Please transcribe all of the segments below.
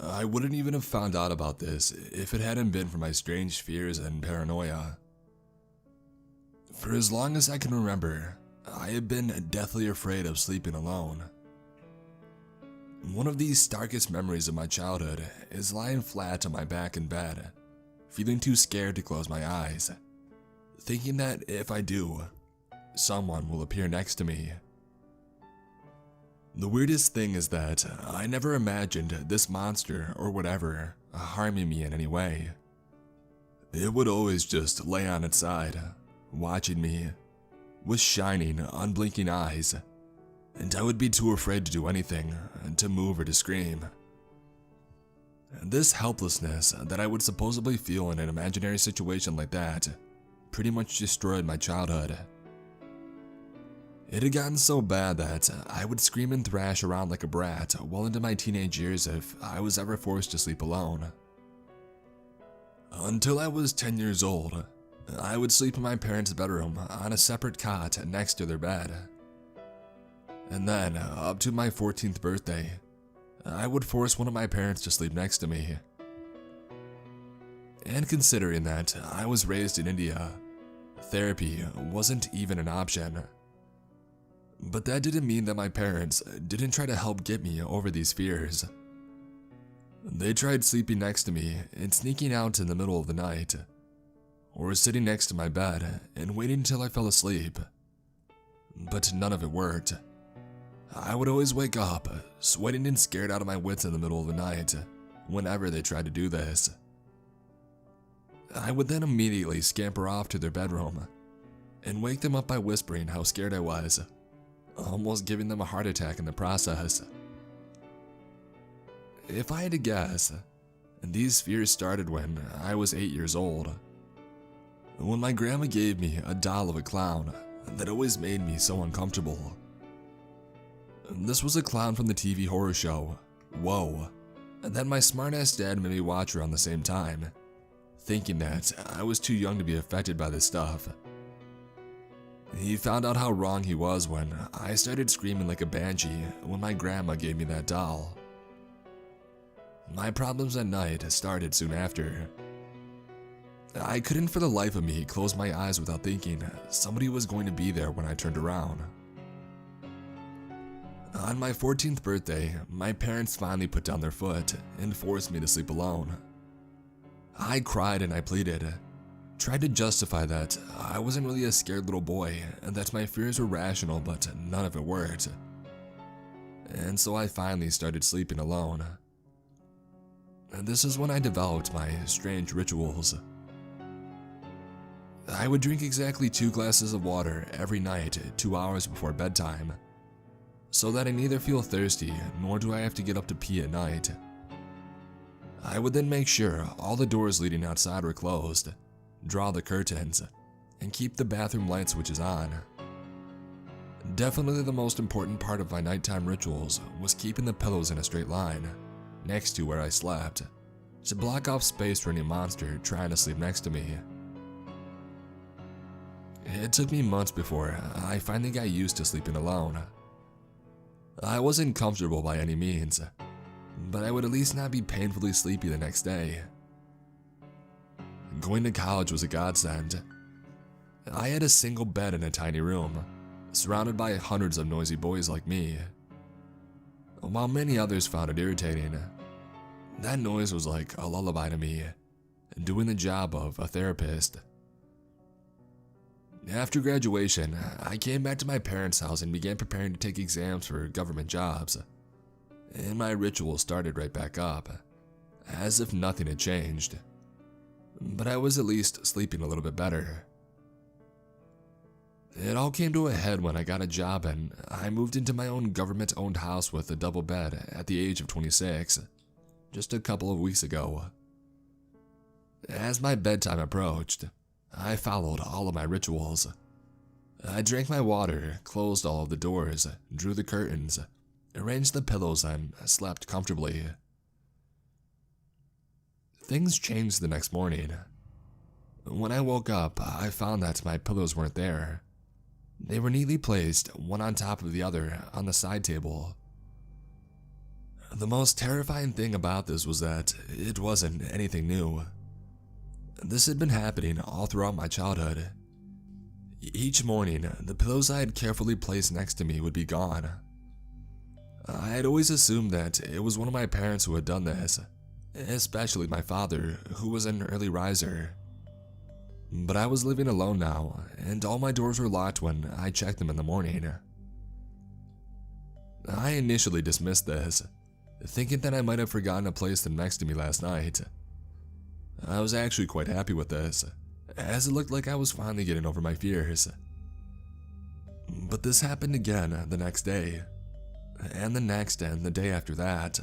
I wouldn't even have found out about this if it hadn't been for my strange fears and paranoia. For as long as I can remember, I have been deathly afraid of sleeping alone. One of the starkest memories of my childhood is lying flat on my back in bed, feeling too scared to close my eyes, thinking that if I do, someone will appear next to me. The weirdest thing is that I never imagined this monster or whatever harming me in any way. It would always just lay on its side, watching me, with shining, unblinking eyes, and I would be too afraid to do anything, to move or to scream. This helplessness that I would supposedly feel in an imaginary situation like that pretty much destroyed my childhood. It had gotten so bad that I would scream and thrash around like a brat well into my teenage years if I was ever forced to sleep alone. Until I was 10 years old, I would sleep in my parents' bedroom on a separate cot next to their bed. And then, up to my 14th birthday, I would force one of my parents to sleep next to me. And considering that I was raised in India, therapy wasn't even an option. But that didn't mean that my parents didn't try to help get me over these fears. They tried sleeping next to me and sneaking out in the middle of the night, or sitting next to my bed and waiting until I fell asleep. But none of it worked. I would always wake up, sweating and scared out of my wits in the middle of the night, whenever they tried to do this. I would then immediately scamper off to their bedroom, and wake them up by whispering how scared I was, almost giving them a heart attack in the process. If I had to guess, these fears started when I was 8 years old, when my grandma gave me a doll of a clown that always made me so uncomfortable. This was a clown from the TV horror show, Whoa, and then my smartass dad made me watch her on the same time, thinking that I was too young to be affected by this stuff. He found out how wrong he was when I started screaming like a banshee when my grandma gave me that doll. My problems at night started soon after. I couldn't for the life of me close my eyes without thinking somebody was going to be there when I turned around. On my 14th birthday, my parents finally put down their foot and forced me to sleep alone. I cried and I pleaded, tried to justify that I wasn't really a scared little boy and that my fears were rational, but none of it worked. And so I finally started sleeping alone. And this is when I developed my strange rituals. I would drink exactly 2 glasses of water every night 2 hours before bedtime, so that I neither feel thirsty nor do I have to get up to pee at night. I would then make sure all the doors leading outside were closed, draw the curtains, and keep the bathroom light switches on. Definitely the most important part of my nighttime rituals was keeping the pillows in a straight line, next to where I slept, to block off space for any monster trying to sleep next to me. It took me months before I finally got used to sleeping alone. I wasn't comfortable by any means, but I would at least not be painfully sleepy the next day. Going to college was a godsend. I had a single bed in a tiny room, surrounded by hundreds of noisy boys like me. While many others found it irritating, that noise was like a lullaby to me, doing the job of a therapist. After graduation, I came back to my parents' house and began preparing to take exams for government jobs. And my ritual started right back up, as if nothing had changed. But I was at least sleeping a little bit better. It all came to a head when I got a job and I moved into my own government-owned house with a double bed at the age of 26, just a couple of weeks ago. As my bedtime approached, I followed all of my rituals. I drank my water, closed all of the doors, drew the curtains, arranged the pillows, and slept comfortably. Things changed the next morning. When I woke up, I found that my pillows weren't there. They were neatly placed, one on top of the other, on the side table. The most terrifying thing about this was that it wasn't anything new. This had been happening all throughout my childhood. Each morning, the pillows I had carefully placed next to me would be gone. I had always assumed that it was one of my parents who had done this, especially my father, who was an early riser. But I was living alone now, and all my doors were locked when I checked them in the morning. I initially dismissed this, thinking that I might have forgotten to place them next to me last night. I was actually quite happy with this, as it looked like I was finally getting over my fears. But this happened again the next day, and the next and the day after that.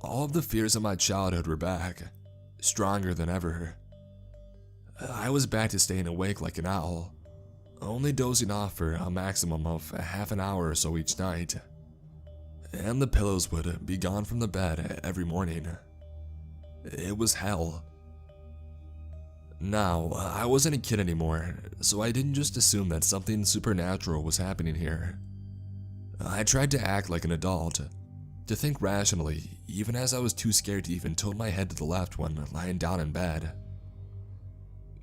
All of the fears of my childhood were back, stronger than ever. I was back to staying awake like an owl, only dozing off for a maximum of half an hour or so each night. And the pillows would be gone from the bed every morning. It was hell. Now, I wasn't a kid anymore, so I didn't just assume that something supernatural was happening here. I tried to act like an adult, to think rationally, even as I was too scared to even tilt my head to the left when lying down in bed.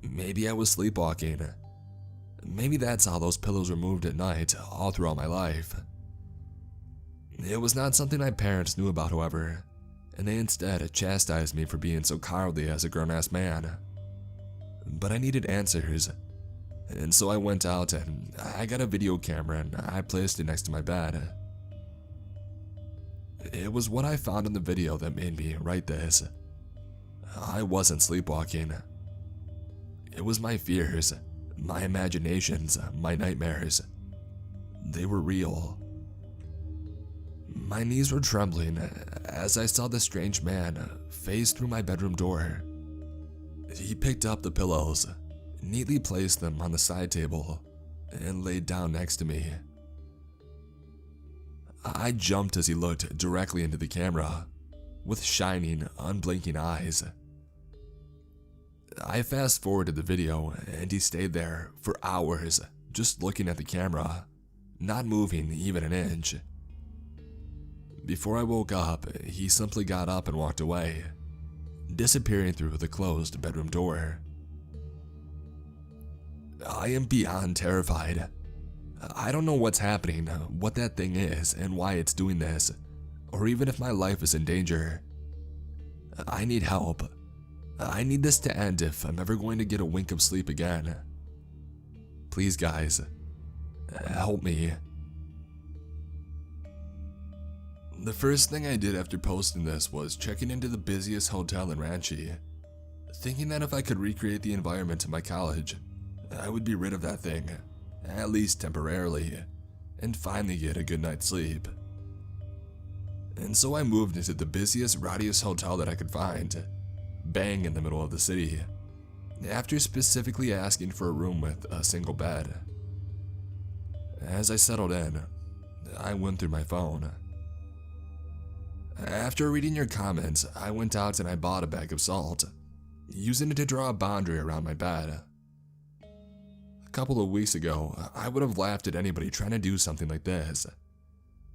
Maybe I was sleepwalking. Maybe that's how those pillows were moved at night all throughout my life. It was not something my parents knew about, however, and they instead chastised me for being so cowardly as a grown-ass man. But I needed answers, and so I went out and I got a video camera and I placed it next to my bed. It was what I found in the video that made me write this. I wasn't sleepwalking. It was my fears, my imaginations, my nightmares. They were real. My knees were trembling as I saw the strange man phase through my bedroom door. He picked up the pillows, neatly placed them on the side table, and laid down next to me. I jumped as he looked directly into the camera, with shining, unblinking eyes. I fast-forwarded the video, and he stayed there for hours, just looking at the camera, not moving even an inch. Before I woke up, he simply got up and walked away, disappearing through the closed bedroom door. I am beyond terrified. I don't know what's happening, what that thing is, and why it's doing this, or even if my life is in danger. I need help. I need this to end if I'm ever going to get a wink of sleep again. Please, guys, help me. The first thing I did after posting this was checking into the busiest hotel in Ranchi, thinking that if I could recreate the environment of my college, I would be rid of that thing, at least temporarily, and finally get a good night's sleep. And so I moved into the busiest, rowdiest hotel that I could find, bang in the middle of the city, after specifically asking for a room with a single bed. As I settled in, I went through my phone. After reading your comments, I went out and I bought a bag of salt, using it to draw a boundary around my bed. A couple of weeks ago, I would have laughed at anybody trying to do something like this,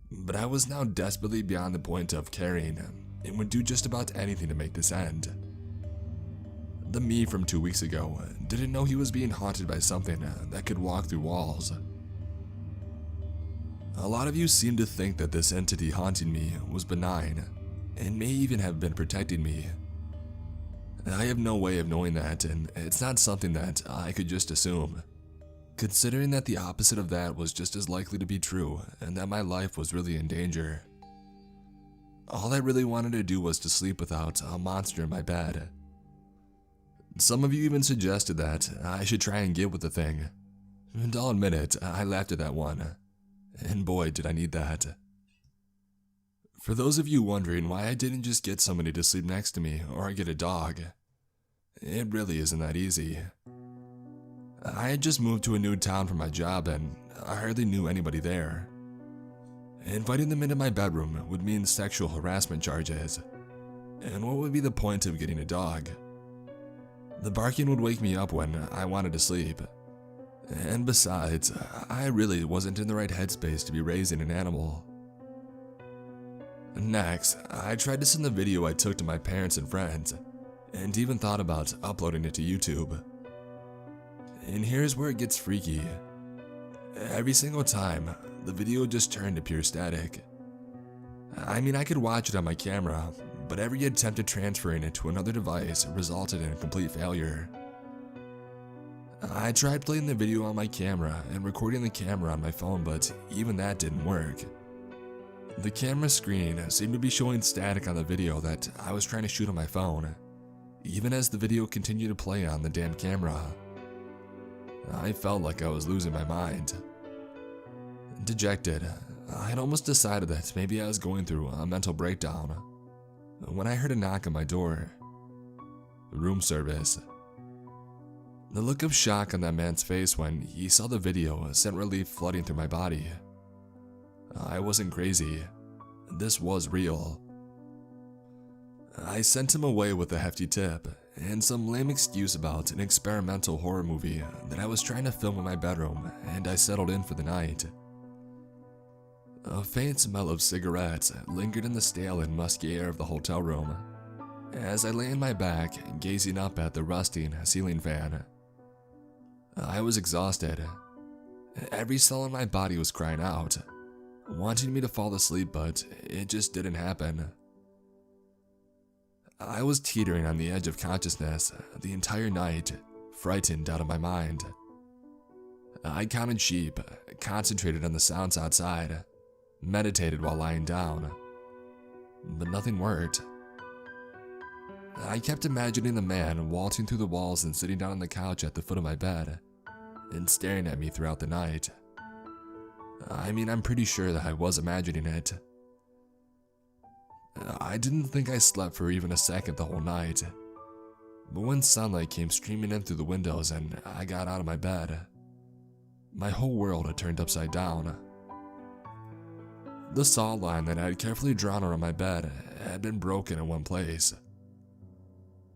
but I was now desperately beyond the point of caring and would do just about anything to make this end. The me from 2 weeks ago didn't know he was being haunted by something that could walk through walls. A lot of you seem to think that this entity haunting me was benign, and may even have been protecting me. I have no way of knowing that, and it's not something that I could just assume, considering that the opposite of that was just as likely to be true, and that my life was really in danger. All I really wanted to do was to sleep without a monster in my bed. Some of you even suggested that I should try and get with the thing, and I'll admit it, I laughed at that one. And boy, did I need that. For those of you wondering why I didn't just get somebody to sleep next to me or get a dog, it really isn't that easy. I had just moved to a new town for my job and I hardly knew anybody there. Inviting them into my bedroom would mean sexual harassment charges. And what would be the point of getting a dog? The barking would wake me up when I wanted to sleep. And besides, I really wasn't in the right headspace to be raising an animal. Next, I tried to send the video I took to my parents and friends, and even thought about uploading it to YouTube. And here's where it gets freaky. Every single time, the video just turned to pure static. I mean, I could watch it on my camera, but every attempt at transferring it to another device resulted in a complete failure. I tried playing the video on my camera and recording the camera on my phone, but even that didn't work. The camera screen seemed to be showing static on the video that I was trying to shoot on my phone, even as the video continued to play on the damn camera. I felt like I was losing my mind. Dejected, I had almost decided that maybe I was going through a mental breakdown when I heard a knock on my door. Room service. The look of shock on that man's face when he saw the video sent relief flooding through my body. I wasn't crazy. This was real. I sent him away with a hefty tip and some lame excuse about an experimental horror movie that I was trying to film in my bedroom, and I settled in for the night. A faint smell of cigarettes lingered in the stale and musky air of the hotel room as I lay in my back, gazing up at the rusting ceiling fan. I was exhausted. Every cell in my body was crying out, wanting me to fall asleep, but it just didn't happen. I was teetering on the edge of consciousness the entire night, frightened out of my mind. I counted sheep, concentrated on the sounds outside, meditated while lying down, but nothing worked. I kept imagining the man waltzing through the walls and sitting down on the couch at the foot of my bed and staring at me throughout the night. I mean, I'm pretty sure that I was imagining it. I didn't think I slept for even a second the whole night, but when sunlight came streaming in through the windows and I got out of my bed, my whole world had turned upside down. The saw line that I had carefully drawn around my bed had been broken in one place.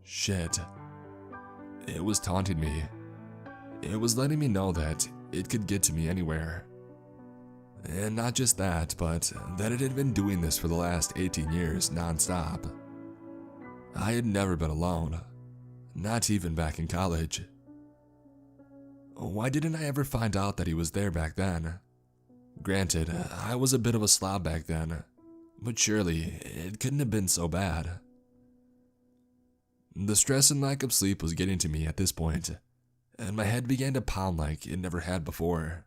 Shit. It was taunting me. It was letting me know that it could get to me anywhere. And not just that, but that it had been doing this for the last 18 years non-stop. I had never been alone, not even back in college. Why didn't I ever find out that he was there back then? Granted, I was a bit of a slob back then, but surely it couldn't have been so bad. The stress and lack of sleep was getting to me at this point, and my head began to pound like it never had before.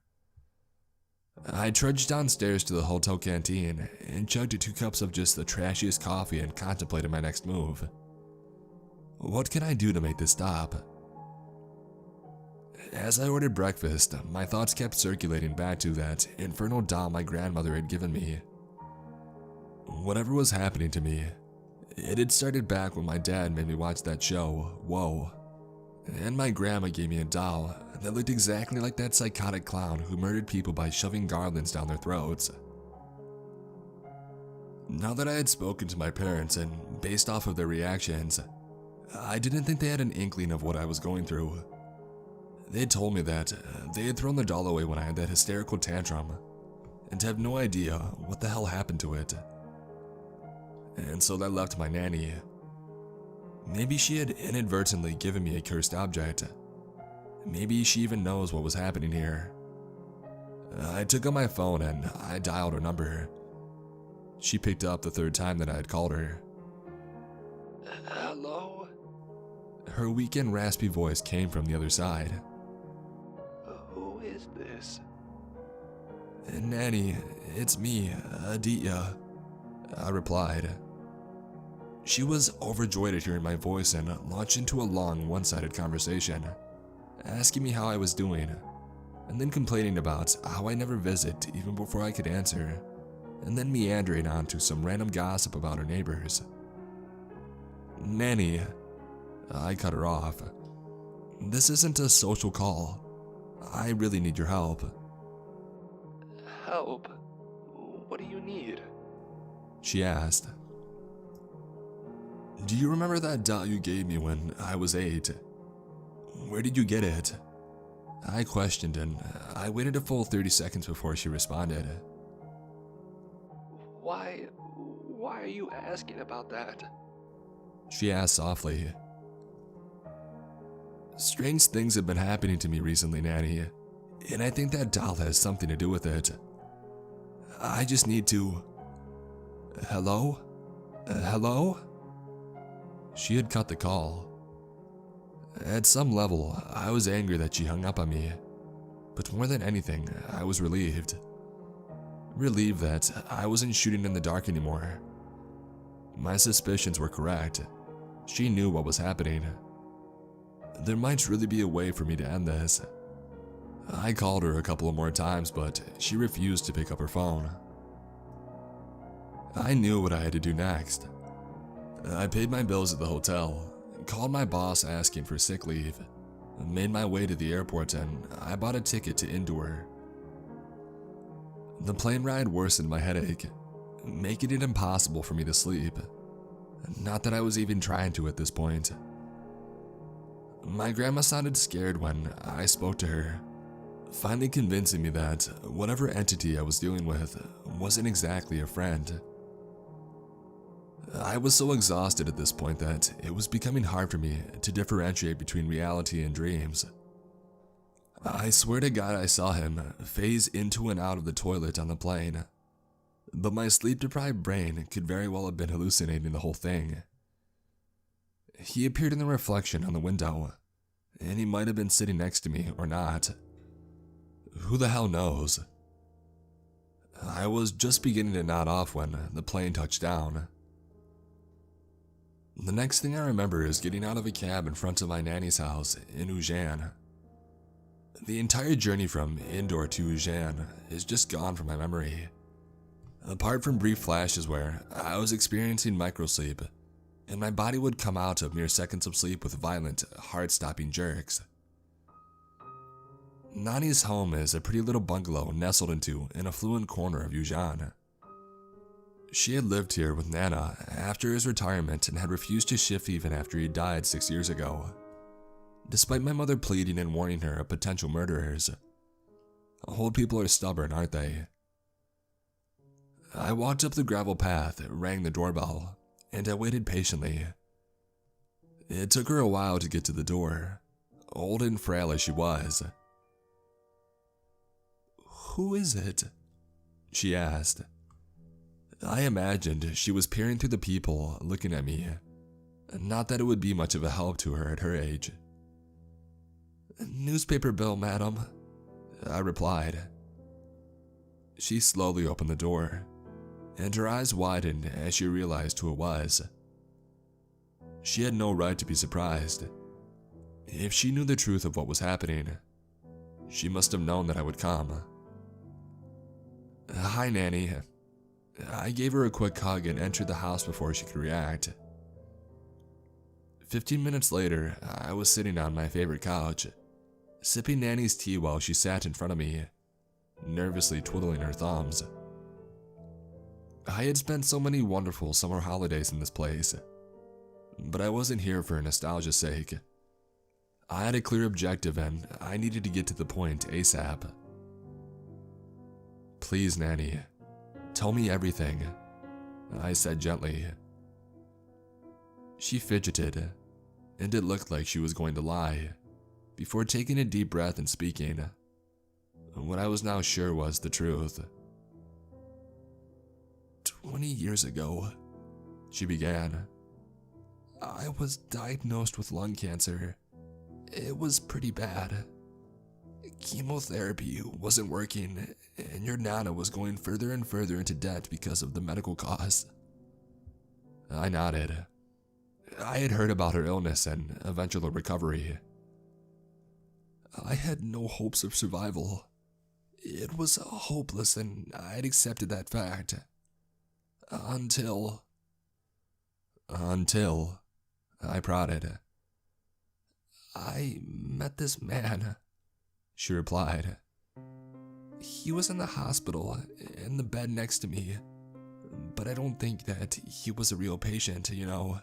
I trudged downstairs to the hotel canteen and chugged 2 cups of just the trashiest coffee and contemplated my next move. What can I do to make this stop? As I ordered breakfast, my thoughts kept circulating back to that infernal doll my grandmother had given me. Whatever was happening to me, it had started back when my dad made me watch that show, Whoa. And my grandma gave me a doll that looked exactly like that psychotic clown who murdered people by shoving garlands down their throats. Now that I had spoken to my parents and based off of their reactions, I didn't think they had an inkling of what I was going through. They had told me that they had thrown the doll away when I had that hysterical tantrum and have no idea what the hell happened to it. And so that left my nanny. Maybe she had inadvertently given me a cursed object. Maybe she even knows what was happening here. I took out my phone and I dialed her number. She picked up the 3rd time that I had called her. Hello? Her weak and raspy voice came from the other side. Who is this? Nanny, it's me, Aditya, I replied. She was overjoyed at hearing my voice and launched into a long, one-sided conversation, asking me how I was doing, and then complaining about how I never visit even before I could answer, and then meandering on to some random gossip about her neighbors. Nanny, I cut her off. This isn't a social call. I really need your help. Help? What do you need? She asked. Do you remember that doll you gave me when I was 8? Where did you get it? I questioned and I waited a full 30 seconds before she responded. Why are you asking about that? She asked softly. Strange things have been happening to me recently, Nanny, and I think that doll has something to do with it. I just need to... Hello? Hello? She had cut the call. At some level, I was angry that she hung up on me, but more than anything, I was relieved. Relieved that I wasn't shooting in the dark anymore. My suspicions were correct. She knew what was happening. There might really be a way for me to end this. I called her a couple of more times, but she refused to pick up her phone. I knew what I had to do next. I paid my bills at the hotel, called my boss asking for sick leave, made my way to the airport, and I bought a ticket to Indoor. The plane ride worsened my headache, making it impossible for me to sleep. Not that I was even trying to at this point. My grandma sounded scared when I spoke to her, finally convincing me that whatever entity I was dealing with wasn't exactly a friend. I was so exhausted at this point that it was becoming hard for me to differentiate between reality and dreams. I swear to God I saw him phase into and out of the toilet on the plane, but my sleep-deprived brain could very well have been hallucinating the whole thing. He appeared in the reflection on the window, and he might have been sitting next to me or not. Who the hell knows? I was just beginning to nod off when the plane touched down. The next thing I remember is getting out of a cab in front of my nanny's house in Ujjain. The entire journey from Indore to Ujjain is just gone from my memory, apart from brief flashes where I was experiencing microsleep, and my body would come out of mere seconds of sleep with violent, heart-stopping jerks. Nani's home is a pretty little bungalow nestled into an affluent corner of Ujjain. She had lived here with Nana after his retirement and had refused to shift even after he died 6 years ago, despite my mother pleading and warning her of potential murderers. Old people are stubborn, aren't they? I walked up the gravel path, rang the doorbell, and I waited patiently. It took her a while to get to the door, old and frail as she was. "Who is it?" she asked. I imagined she was peering through the peephole, looking at me. Not that it would be much of a help to her at her age. "Newspaper bill, madam," I replied. She slowly opened the door, and her eyes widened as she realized who it was. She had no right to be surprised. If she knew the truth of what was happening, she must have known that I would come. "Hi, Nanny." I gave her a quick hug and entered the house before she could react. 15 minutes later, I was sitting on my favorite couch, sipping Nanny's tea while she sat in front of me, nervously twiddling her thumbs. I had spent so many wonderful summer holidays in this place, but I wasn't here for nostalgia's sake. I had a clear objective and I needed to get to the point ASAP. "Please, Nanny, tell me everything," I said gently. She fidgeted, and it looked like she was going to lie, before taking a deep breath and speaking what I was now sure was the truth. 20 years ago, she began, I was diagnosed with lung cancer. It was pretty bad. Chemotherapy wasn't working, and your Nana was going further and further into debt because of the medical costs." I nodded. I had heard about her illness and eventual recovery. I had no hopes of survival. It was hopeless, and I had accepted that fact. Until, I prodded. "I met this man," she replied. "He was in the hospital, in the bed next to me, but I don't think that he was a real patient, you know.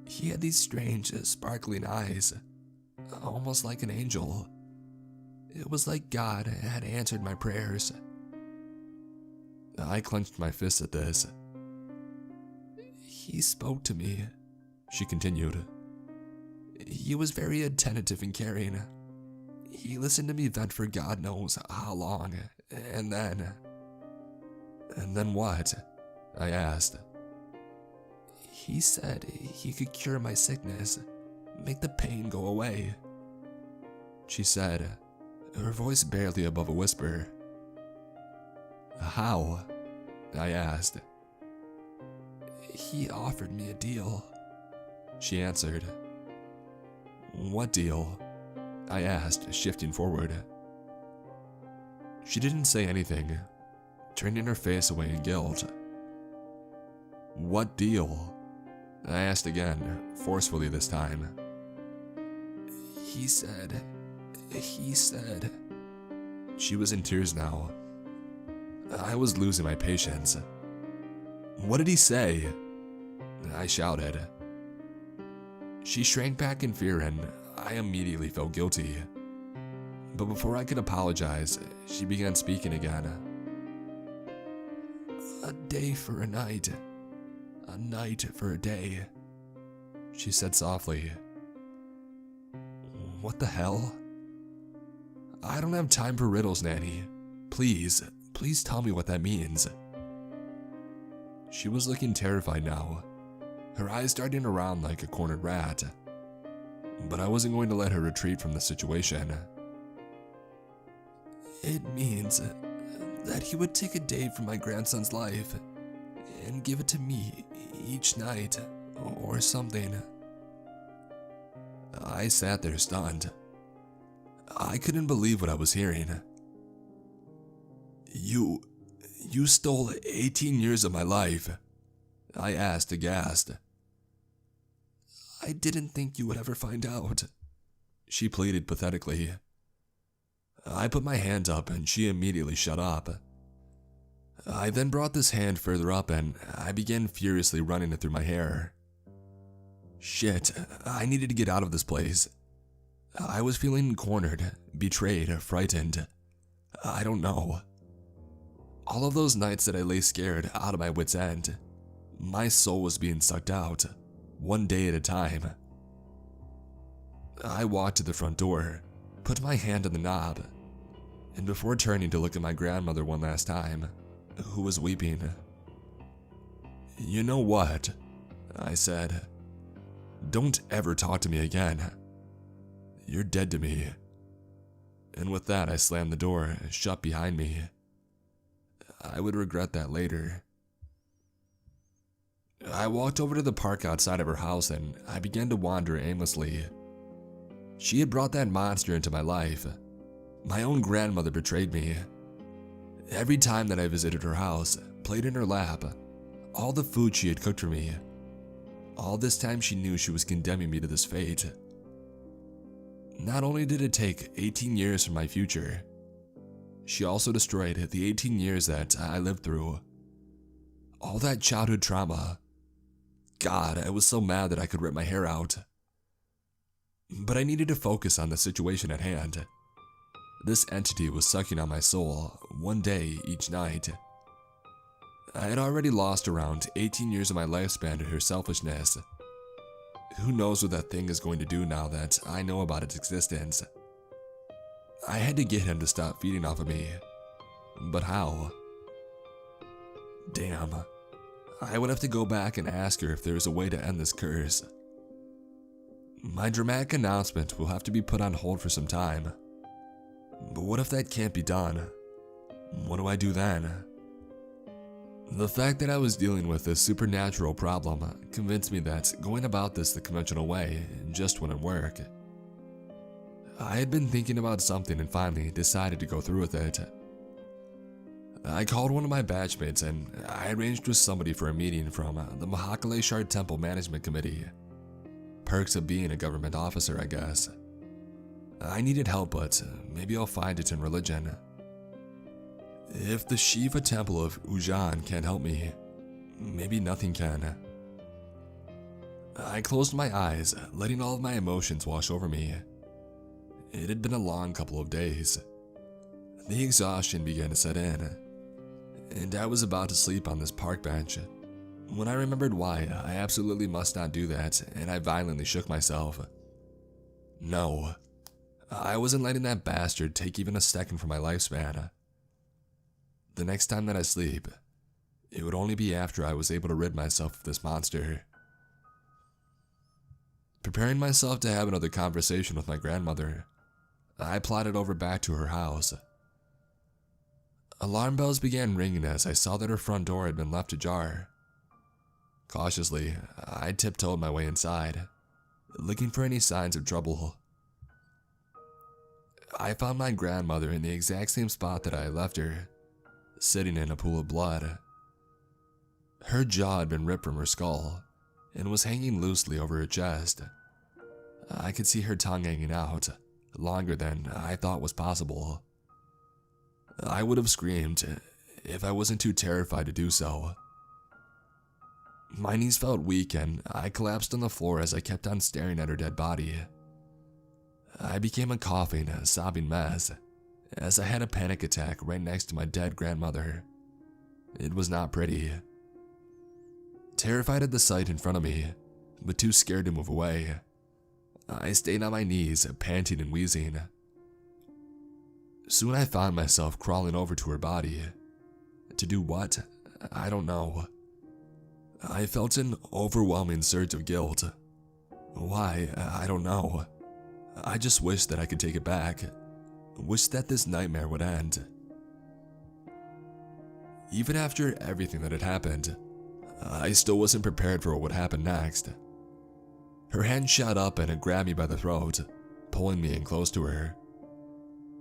He had these strange, sparkling eyes, almost like an angel. It was like God had answered my prayers." I clenched my fist at this. He spoke to me, she continued. He was very attentive and caring. He listened to me vent for God knows how long, and then... And then what? I asked. He said he could cure my sickness, make the pain go away. She said, her voice barely above a whisper. How? I asked. He offered me a deal, she answered. What deal? I asked, shifting forward. She didn't say anything, turning her face away in guilt. What deal? I asked again, forcefully this time. He said... She was in tears now. I was losing my patience. What did he say? I shouted. She shrank back in fear and I immediately felt guilty. But before I could apologize, she began speaking again. A day for a night for a day, she said softly. What the hell? I don't have time for riddles, Nanny. Please tell me what that means. She was looking terrified now, her eyes darting around like a cornered rat. But I wasn't going to let her retreat from the situation. It means that he would take a day from my grandson's life and give it to me each night or something. I sat there stunned. I couldn't believe what I was hearing. You stole 18 years of my life, I asked aghast. I didn't think you would ever find out, she pleaded pathetically. I put my hand up and she immediately shut up. I then brought this hand further up and I began furiously running it through my hair. Shit, I needed to get out of this place. I was feeling cornered, betrayed, frightened. I don't know. All of those nights that I lay scared out of my wits' end, my soul was being sucked out, one day at a time. I walked to the front door, put my hand on the knob, and before turning to look at my grandmother one last time, who was weeping. You know what? I said. Don't ever talk to me again. You're dead to me. And with that, I slammed the door shut behind me. I would regret that later. I walked over to the park outside of her house and I began to wander aimlessly. She had brought that monster into my life. My own grandmother betrayed me. Every time that I visited her house, played in her lap, all the food she had cooked for me, all this time she knew she was condemning me to this fate. Not only did it take 18 years from my future, she also destroyed the 18 years that I lived through. All that childhood trauma. God, I was so mad that I could rip my hair out. But I needed to focus on the situation at hand. This entity was sucking on my soul, one day each night. I had already lost around 18 years of my lifespan to her selfishness. Who knows what that thing is going to do now that I know about its existence? I had to get him to stop feeding off of me. But how? Damn. I would have to go back and ask her if there is a way to end this curse. My dramatic announcement will have to be put on hold for some time. But what if that can't be done? What do I do then? The fact that I was dealing with this supernatural problem convinced me that going about this the conventional way just wouldn't work. I had been thinking about something and finally decided to go through with it. I called one of my batchmates and I arranged with somebody for a meeting from the Mahakaleshwar Temple Management Committee. Perks of being a government officer, I guess. I needed help, but maybe I'll find it in religion. If the Shiva Temple of Ujjain can't help me, maybe nothing can. I closed my eyes, letting all of my emotions wash over me. It had been a long couple of days. The exhaustion began to set in, and I was about to sleep on this park bench When I remembered why, I absolutely must not do that, and I violently shook myself. No, I wasn't letting that bastard take even a second from my lifespan. The next time that I sleep, it would only be after I was able to rid myself of this monster. Preparing myself to have another conversation with my grandmother, I plodded over back to her house. Alarm bells began ringing as I saw that her front door had been left ajar. Cautiously, I tiptoed my way inside, looking for any signs of trouble. I found my grandmother in the exact same spot that I had left her, sitting in a pool of blood. Her jaw had been ripped from her skull and was hanging loosely over her chest. I could see her tongue hanging out, longer than I thought was possible. I would have screamed if I wasn't too terrified to do so. My knees felt weak and I collapsed on the floor as I kept on staring at her dead body. I became a coughing, sobbing mess as I had a panic attack right next to my dead grandmother. It was not pretty. Terrified at the sight in front of me, but too scared to move away, I stayed on my knees, panting and wheezing. Soon I found myself crawling over to her body. To do what? I don't know. I felt an overwhelming surge of guilt. Why? I don't know. I just wished that I could take it back. Wished that this nightmare would end. Even after everything that had happened, I still wasn't prepared for what would happen next. Her hand shot up and it grabbed me by the throat, pulling me in close to her.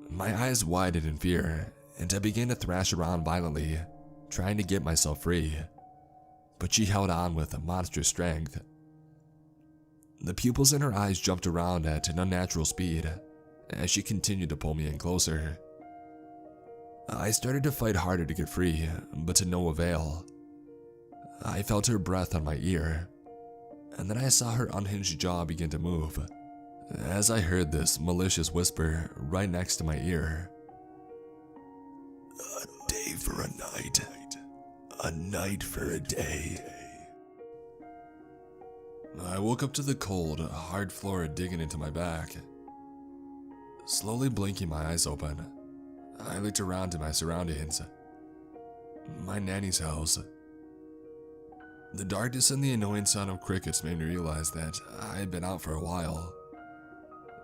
My eyes widened in fear, and I began to thrash around violently, trying to get myself free. But she held on with a monstrous strength. The pupils in her eyes jumped around at an unnatural speed as she continued to pull me in closer. I started to fight harder to get free, but to no avail. I felt her breath on my ear, and then I saw her unhinged jaw begin to move as I heard this malicious whisper right next to my ear. A day for a night. A night for a day. I woke up to the cold, hard floor digging into my back. Slowly blinking my eyes open, I looked around at my surroundings. My nanny's house. The darkness and the annoying sound of crickets made me realize that I had been out for a while.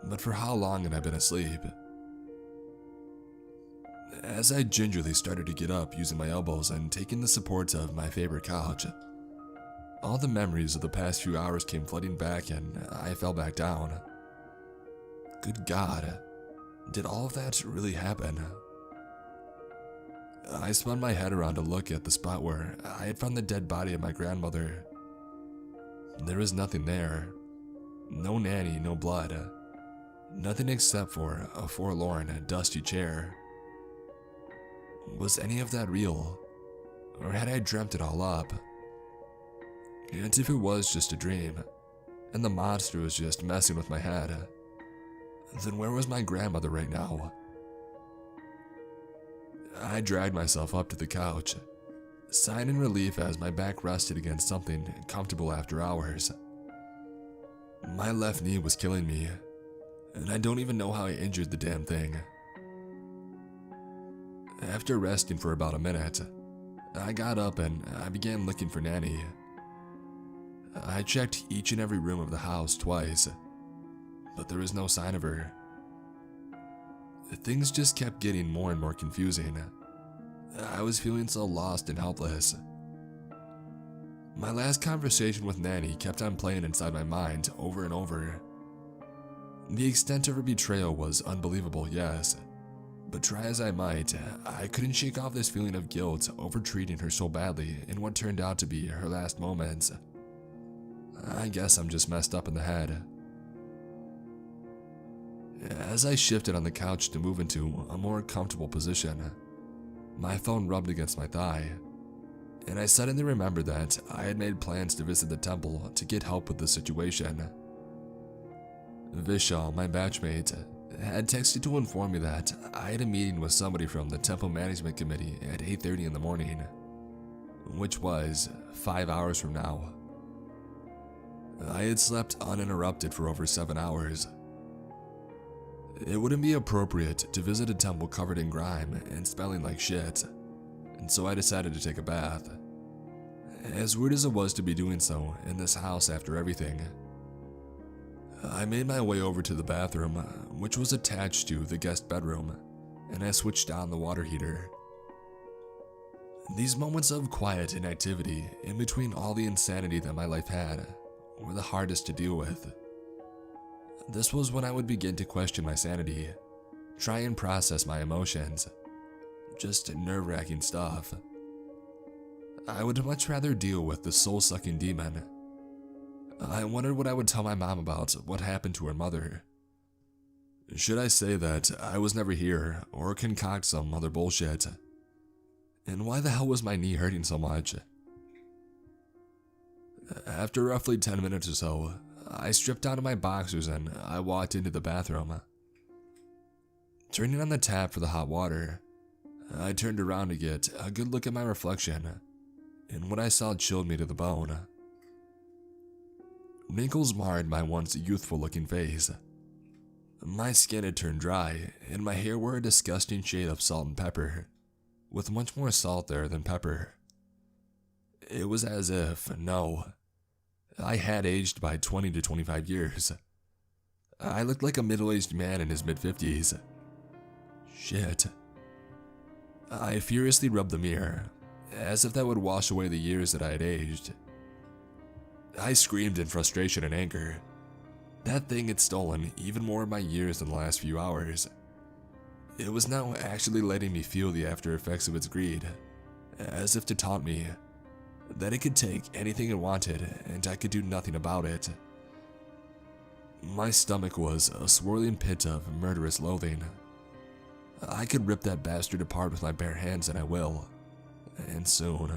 But for how long had I been asleep? As I gingerly started to get up using my elbows and taking the supports of my favorite couch, all the memories of the past few hours came flooding back and I fell back down. Good God, did all of that really happen? I spun my head around to look at the spot where I had found the dead body of my grandmother. There was nothing there. No nanny, no blood. Nothing except for a forlorn, dusty chair. Was any of that real? Or had I dreamt it all up? And if it was just a dream, and the monster was just messing with my head, then where was my grandmother right now? I dragged myself up to the couch, sighing in relief as my back rested against something comfortable after hours. My left knee was killing me, and I don't even know how I injured the damn thing. After resting for about a minute, I got up and I began looking for Nanny. I checked each and every room of the house twice, but there was no sign of her. Things just kept getting more and more confusing. I was feeling so lost and helpless. My last conversation with Nanny kept on playing inside my mind over and over. The extent of her betrayal was unbelievable, yes, but try as I might, I couldn't shake off this feeling of guilt over treating her so badly in what turned out to be her last moments. I guess I'm just messed up in the head. As I shifted on the couch to move into a more comfortable position, my phone rubbed against my thigh, and I suddenly remembered that I had made plans to visit the temple to get help with the situation. Vishal, my batchmate, had texted to inform me that I had a meeting with somebody from the temple management committee at 8:30 in the morning. which was 5 hours from now. I had slept uninterrupted for over 7 hours. It wouldn't be appropriate to visit a temple covered in grime and smelling like shit, and so I decided to take a bath. As weird as it was to be doing so in this house after everything, I made my way over to the bathroom, which was attached to the guest bedroom, and I switched on the water heater. These moments of quiet inactivity in between all the insanity that my life had were the hardest to deal with. This was when I would begin to question my sanity, try and process my emotions, just nerve-wracking stuff. I would much rather deal with the soul-sucking demon. I wondered what I would tell my mom about what happened to her mother. Should I say that I was never here or concoct some other bullshit? And why the hell was my knee hurting so much? After roughly 10 minutes or so, I stripped out of my boxers and I walked into the bathroom. Turning on the tap for the hot water, I turned around to get a good look at my reflection, and what I saw chilled me to the bone. Wrinkles marred my once youthful-looking face. My skin had turned dry, and my hair wore a disgusting shade of salt and pepper, with much more salt there than pepper. It was as if, no, I had aged by 20 to 25 years. I looked like a middle-aged man in his mid-50s. Shit. I furiously rubbed the mirror, as if that would wash away the years that I had aged. I screamed in frustration and anger. That thing had stolen even more of my years than the last few hours. It was now actually letting me feel the after effects of its greed, as if to taunt me that it could take anything it wanted and I could do nothing about it. My stomach was a swirling pit of murderous loathing. I could rip that bastard apart with my bare hands, and I will, and soon.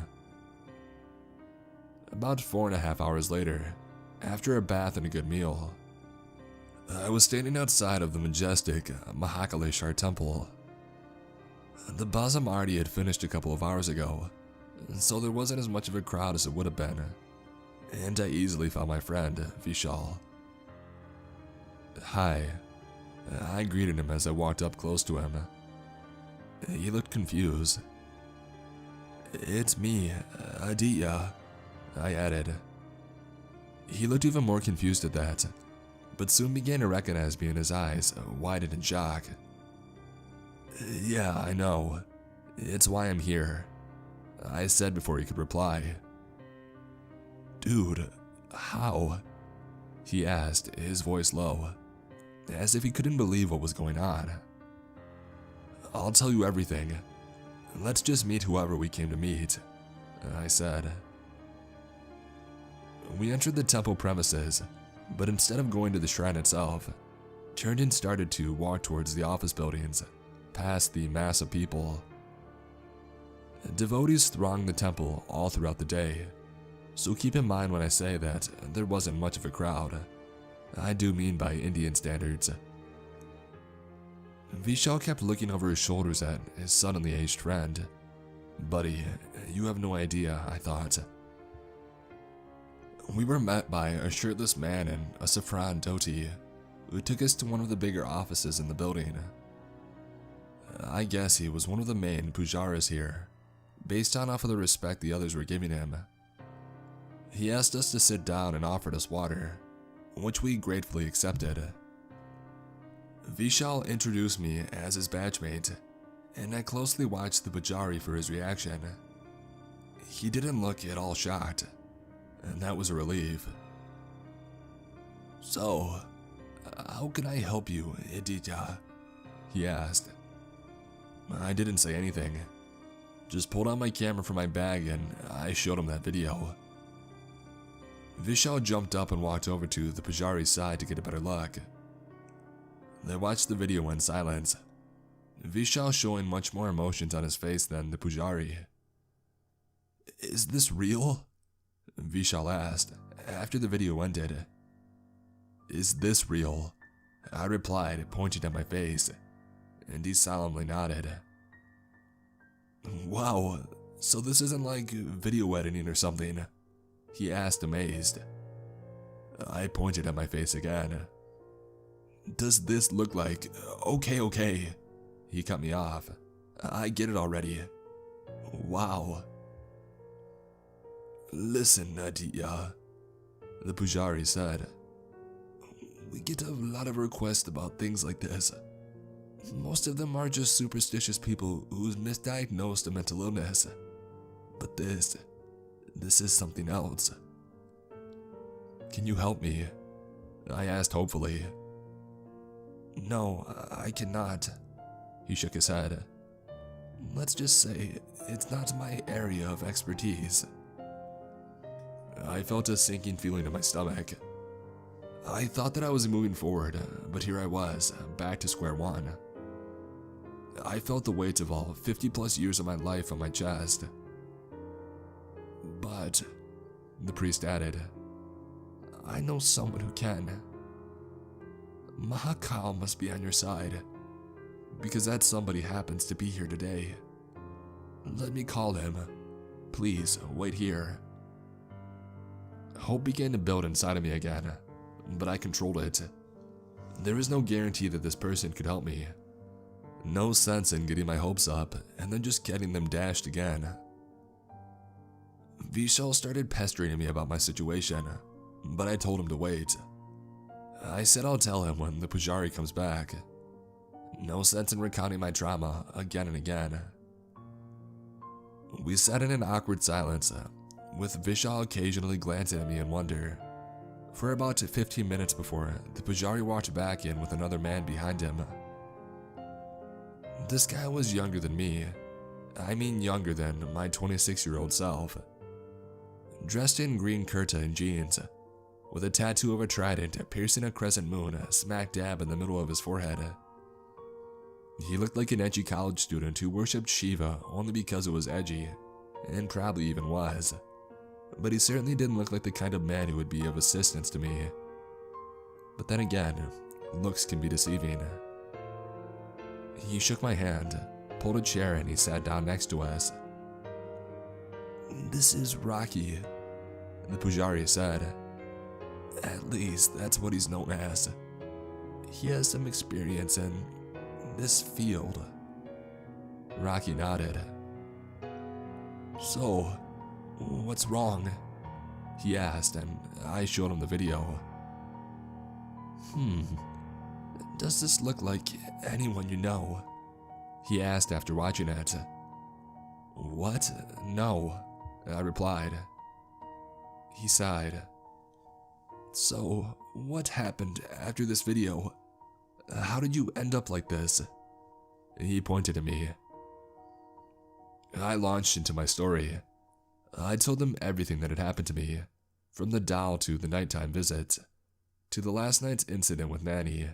About 4.5 hours later, after a bath and a good meal, I was standing outside of the majestic Mahakaleshwar temple. The Bazam Arti had finished a couple of hours ago, so there wasn't as much of a crowd as it would have been, and I easily found my friend, Vishal. Hi. I greeted him as I walked up close to him. He looked confused. It's me, Aditya, I added. He looked even more confused at that, but soon began to recognize me, and his eyes widened in shock. Yeah, I know. It's why I'm here, I said before he could reply. Dude, how? He asked, his voice low, as if he couldn't believe what was going on. I'll tell you everything. Let's just meet whoever we came to meet, I said. We entered the temple premises, but instead of going to the shrine itself, turned and started to walk towards the office buildings, past the mass of people. Devotees thronged the temple all throughout the day, so keep in mind when I say that there wasn't much of a crowd. I do mean by Indian standards. Vishal kept looking over his shoulders at his suddenly aged friend. Buddy, you have no idea, I thought. We were met by a shirtless man in a saffron dhoti who took us to one of the bigger offices in the building. I guess he was one of the main pujaris here, based on off of the respect the others were giving him. He asked us to sit down and offered us water, which we gratefully accepted. Vishal introduced me as his batchmate, and I closely watched the pujari for his reaction. He didn't look at all shocked, and that was a relief. So, how can I help you, Aditya? He asked. I didn't say anything, just pulled out my camera from my bag and I showed him that video. Vishal jumped up and walked over to the pujari's side to get a better look. They watched the video in silence, Vishal showing much more emotions on his face than the pujari. Is this real? Vishal asked, after the video ended. Is this real? I replied, pointing at my face, and he solemnly nodded. Wow, So this isn't like video editing or something? He asked, amazed. I pointed at my face again. Does this look like... Okay. He cut me off. I get it already. Wow. Listen, Aditya, the Pujari said. We get a lot of requests about things like this. Most of them are just superstitious people who's misdiagnosed a mental illness. But this is something else. Can you help me? I asked hopefully. No, I cannot. He shook his head. Let's just say it's not my area of expertise. I felt a sinking feeling in my stomach. I thought that I was moving forward, but here I was, back to square one. I felt the weight of all 50 plus years of my life on my chest. But, the priest added, I know someone who can. Mahakal must be on your side, because that somebody happens to be here today. Let me call him. Please, wait here. Hope began to build inside of me again, but I controlled it. There is no guarantee that this person could help me. No sense in getting my hopes up and then just getting them dashed again. Vishal started pestering me about my situation, but I told him to wait. I said I'll tell him when the Pujari comes back. No sense in recounting my trauma again and again. We sat in an awkward silence, with Vishal occasionally glancing at me in wonder, for about 15 minutes before the Pujari walked back in with another man behind him. This guy was younger than me. I mean younger than my 26-year-old self. Dressed in green kurta and jeans, with a tattoo of a trident piercing a crescent moon smack dab in the middle of his forehead. He looked like an edgy college student who worshipped Shiva only because it was edgy, and probably even was. But he certainly didn't look like the kind of man who would be of assistance to me. But then again, looks can be deceiving. He shook my hand, pulled a chair, and he sat down next to us. This is Rocky, the Pujari said. At least that's what he's known as. He has some experience in this field. Rocky nodded. So, what's wrong? He asked, and I showed him the video. Does this look like anyone you know? He asked after watching it. What? No, I replied. He sighed. So, what happened after this video? How did you end up like this? He pointed at me. I launched into my story. I told him everything that had happened to me, from the doll to the nighttime visit, to the last night's incident with Nanny.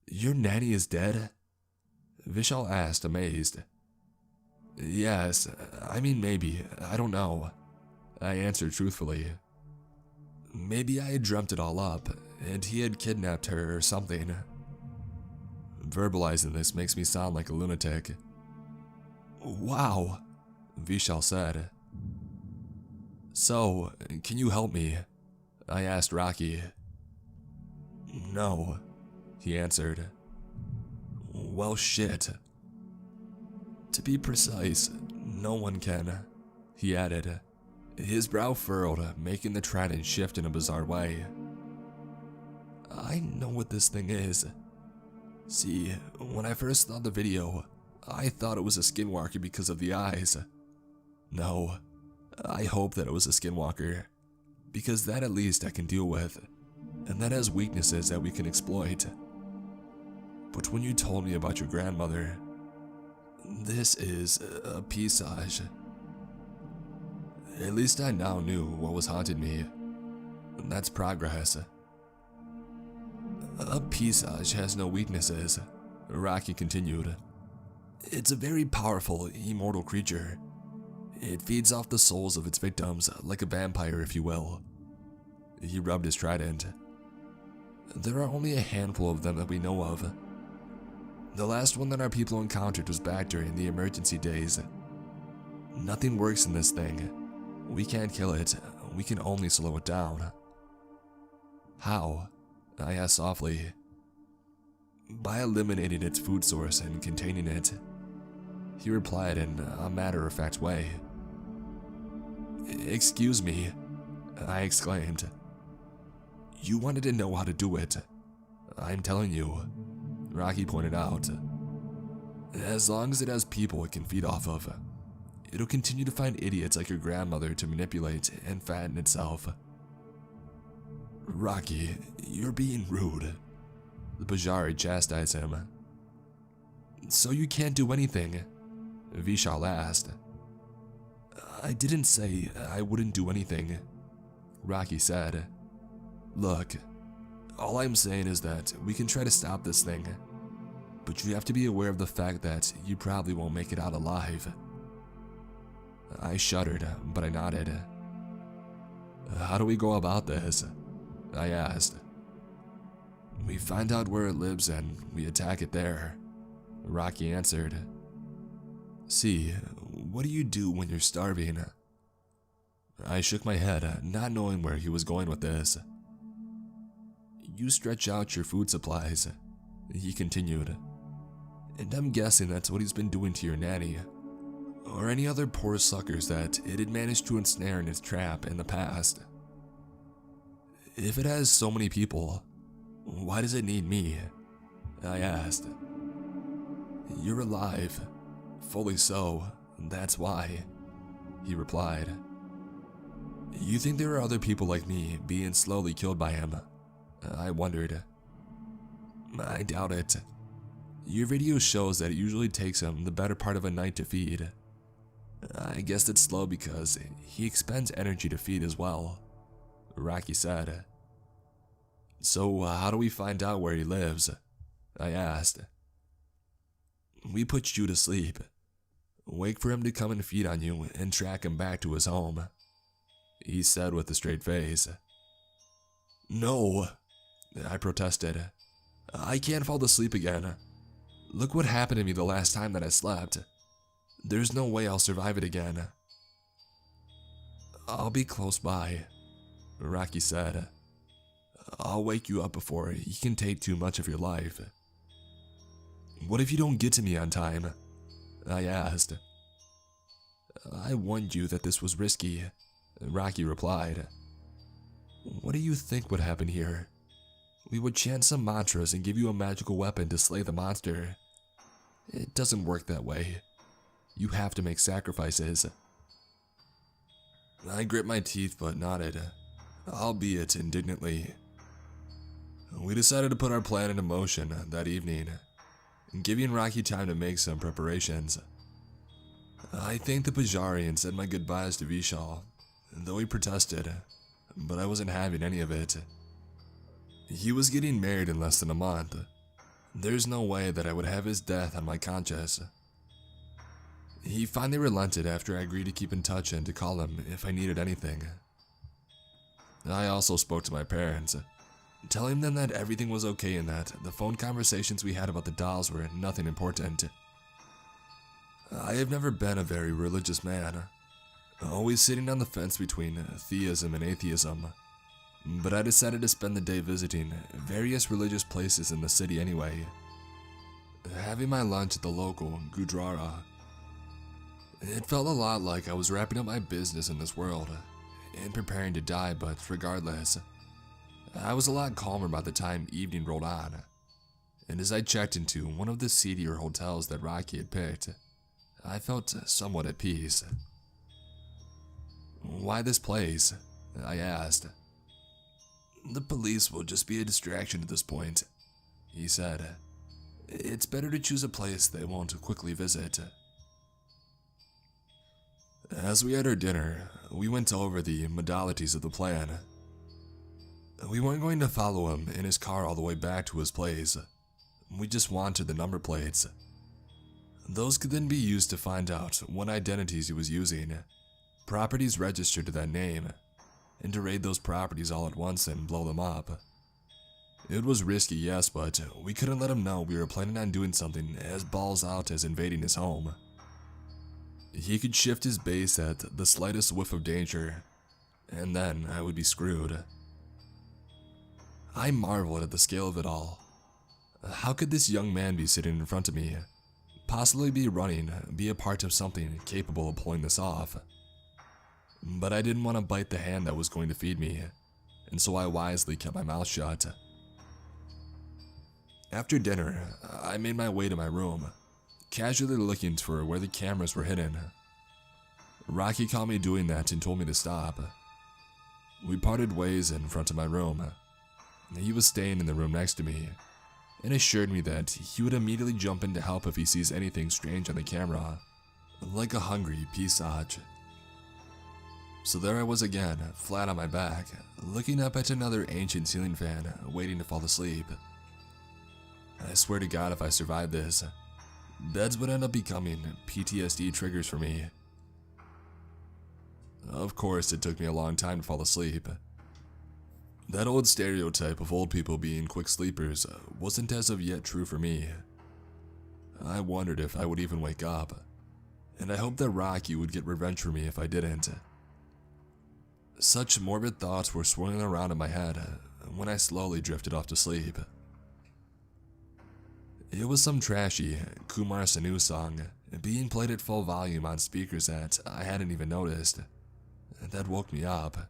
Your nanny is dead? Vishal asked, amazed. Yes, I mean maybe, I don't know. I answered truthfully. Maybe I had dreamt it all up, and he had kidnapped her or something. Verbalizing this makes me sound like a lunatic. Wow, Vishal said. So, can you help me? I asked Rocky. No, he answered. Well, shit. To be precise, no one can, he added. His brow furrowed, making the trident shift in a bizarre way. I know what this thing is. See, when I first saw the video, I thought it was a skinwalker because of the eyes. No, I hope that it was a skinwalker, because that at least I can deal with, and that has weaknesses that we can exploit. But when you told me about your grandmother, this is a pisage. At least I now knew what was haunting me. That's progress. A pisage has no weaknesses, Rocky continued. It's a very powerful, immortal creature. It feeds off the souls of its victims, like a vampire, if you will. He rubbed his trident. There are only a handful of them that we know of. The last one that our people encountered was back during the emergency days. Nothing works in this thing. We can't kill it, we can only slow it down. How? I asked softly. By eliminating its food source and containing it. He replied in a matter-of-fact way. Excuse me, I exclaimed. You wanted to know how to do it. I'm telling you, Rocky pointed out. As long as it has people it can feed off of, it'll continue to find idiots like your grandmother to manipulate and fatten itself. Rocky, you're being rude, the Bajari chastised him. So you can't do anything? Vishal asked. I didn't say I wouldn't do anything, Rocky said. Look, all I'm saying is that we can try to stop this thing, but you have to be aware of the fact that you probably won't make it out alive. I shuddered, but I nodded. How do we go about this? I asked. We find out where it lives and we attack it there, Rocky answered. See, what do you do when you're starving? I shook my head, not knowing where he was going with this. You stretch out your food supplies, he continued. And I'm guessing that's what he's been doing to your nanny, or any other poor suckers that it had managed to ensnare in its trap in the past. If it has so many people, why does it need me? I asked. You're alive, fully so, that's why, he replied. You think there are other people like me being slowly killed by him? I wondered. I doubt it. Your video shows that it usually takes him the better part of a night to feed. I guess it's slow because he expends energy to feed as well, Rocky said. So how do we find out where he lives? I asked. We put you to sleep. Wait for him to come and feed on you and track him back to his home, he said with a straight face. No, I protested. I can't fall asleep again. Look what happened to me the last time that I slept. There's no way I'll survive it again. I'll be close by, Rocky said. I'll wake you up before he can take too much of your life. What if you don't get to me on time? I asked. I warned you that this was risky, Rocky replied. What do you think would happen here? We would chant some mantras and give you a magical weapon to slay the monster. It doesn't work that way. You have to make sacrifices. I grit my teeth but nodded, albeit indignantly. We decided to put our plan into motion that evening, giving Rocky time to make some preparations. I thanked the Pajari and said my goodbyes to Vishal, though he protested, but I wasn't having any of it. He was getting married in less than a month. There's no way that I would have his death on my conscience. He finally relented after I agreed to keep in touch and to call him if I needed anything. I also spoke to my parents, telling them that everything was okay and that the phone conversations we had about the dolls were nothing important. I have never been a very religious man, always sitting on the fence between theism and atheism, but I decided to spend the day visiting various religious places in the city anyway, having my lunch at the local Gurdwara. It felt a lot like I was wrapping up my business in this world and preparing to die, but regardless, I was a lot calmer by the time evening rolled on, and as I checked into one of the seedier hotels that Rocky had picked, I felt somewhat at peace. Why this place? I asked. The police will just be a distraction at this point, he said. It's better to choose a place they won't quickly visit. As we had our dinner, we went over the modalities of the plan. We weren't going to follow him in his car all the way back to his place. We just wanted the number plates. Those could then be used to find out what identities he was using, properties registered to that name, and to raid those properties all at once and blow them up. It was risky, yes, but we couldn't let him know we were planning on doing something as balls out as invading his home. He could shift his base at the slightest whiff of danger, and then I would be screwed. I marveled at the scale of it all. How could this young man be sitting in front of me, possibly be running, be a part of something capable of pulling this off? But I didn't want to bite the hand that was going to feed me, and so I wisely kept my mouth shut. After dinner, I made my way to my room, casually looking for where the cameras were hidden. Rocky caught me doing that and told me to stop. We parted ways in front of my room. He was staying in the room next to me, and assured me that he would immediately jump in to help if he sees anything strange on the camera, like a hungry pisage. So there I was again, flat on my back, looking up at another ancient ceiling fan, waiting to fall asleep. I swear to God, if I survived this, beds would end up becoming PTSD triggers for me. Of course, it took me a long time to fall asleep. That old stereotype of old people being quick sleepers wasn't as of yet true for me. I wondered if I would even wake up, and I hoped that Rocky would get revenge for me if I didn't. Such morbid thoughts were swirling around in my head when I slowly drifted off to sleep. It was some trashy Kumar Sanu song being played at full volume on speakers that I hadn't even noticed. That woke me up.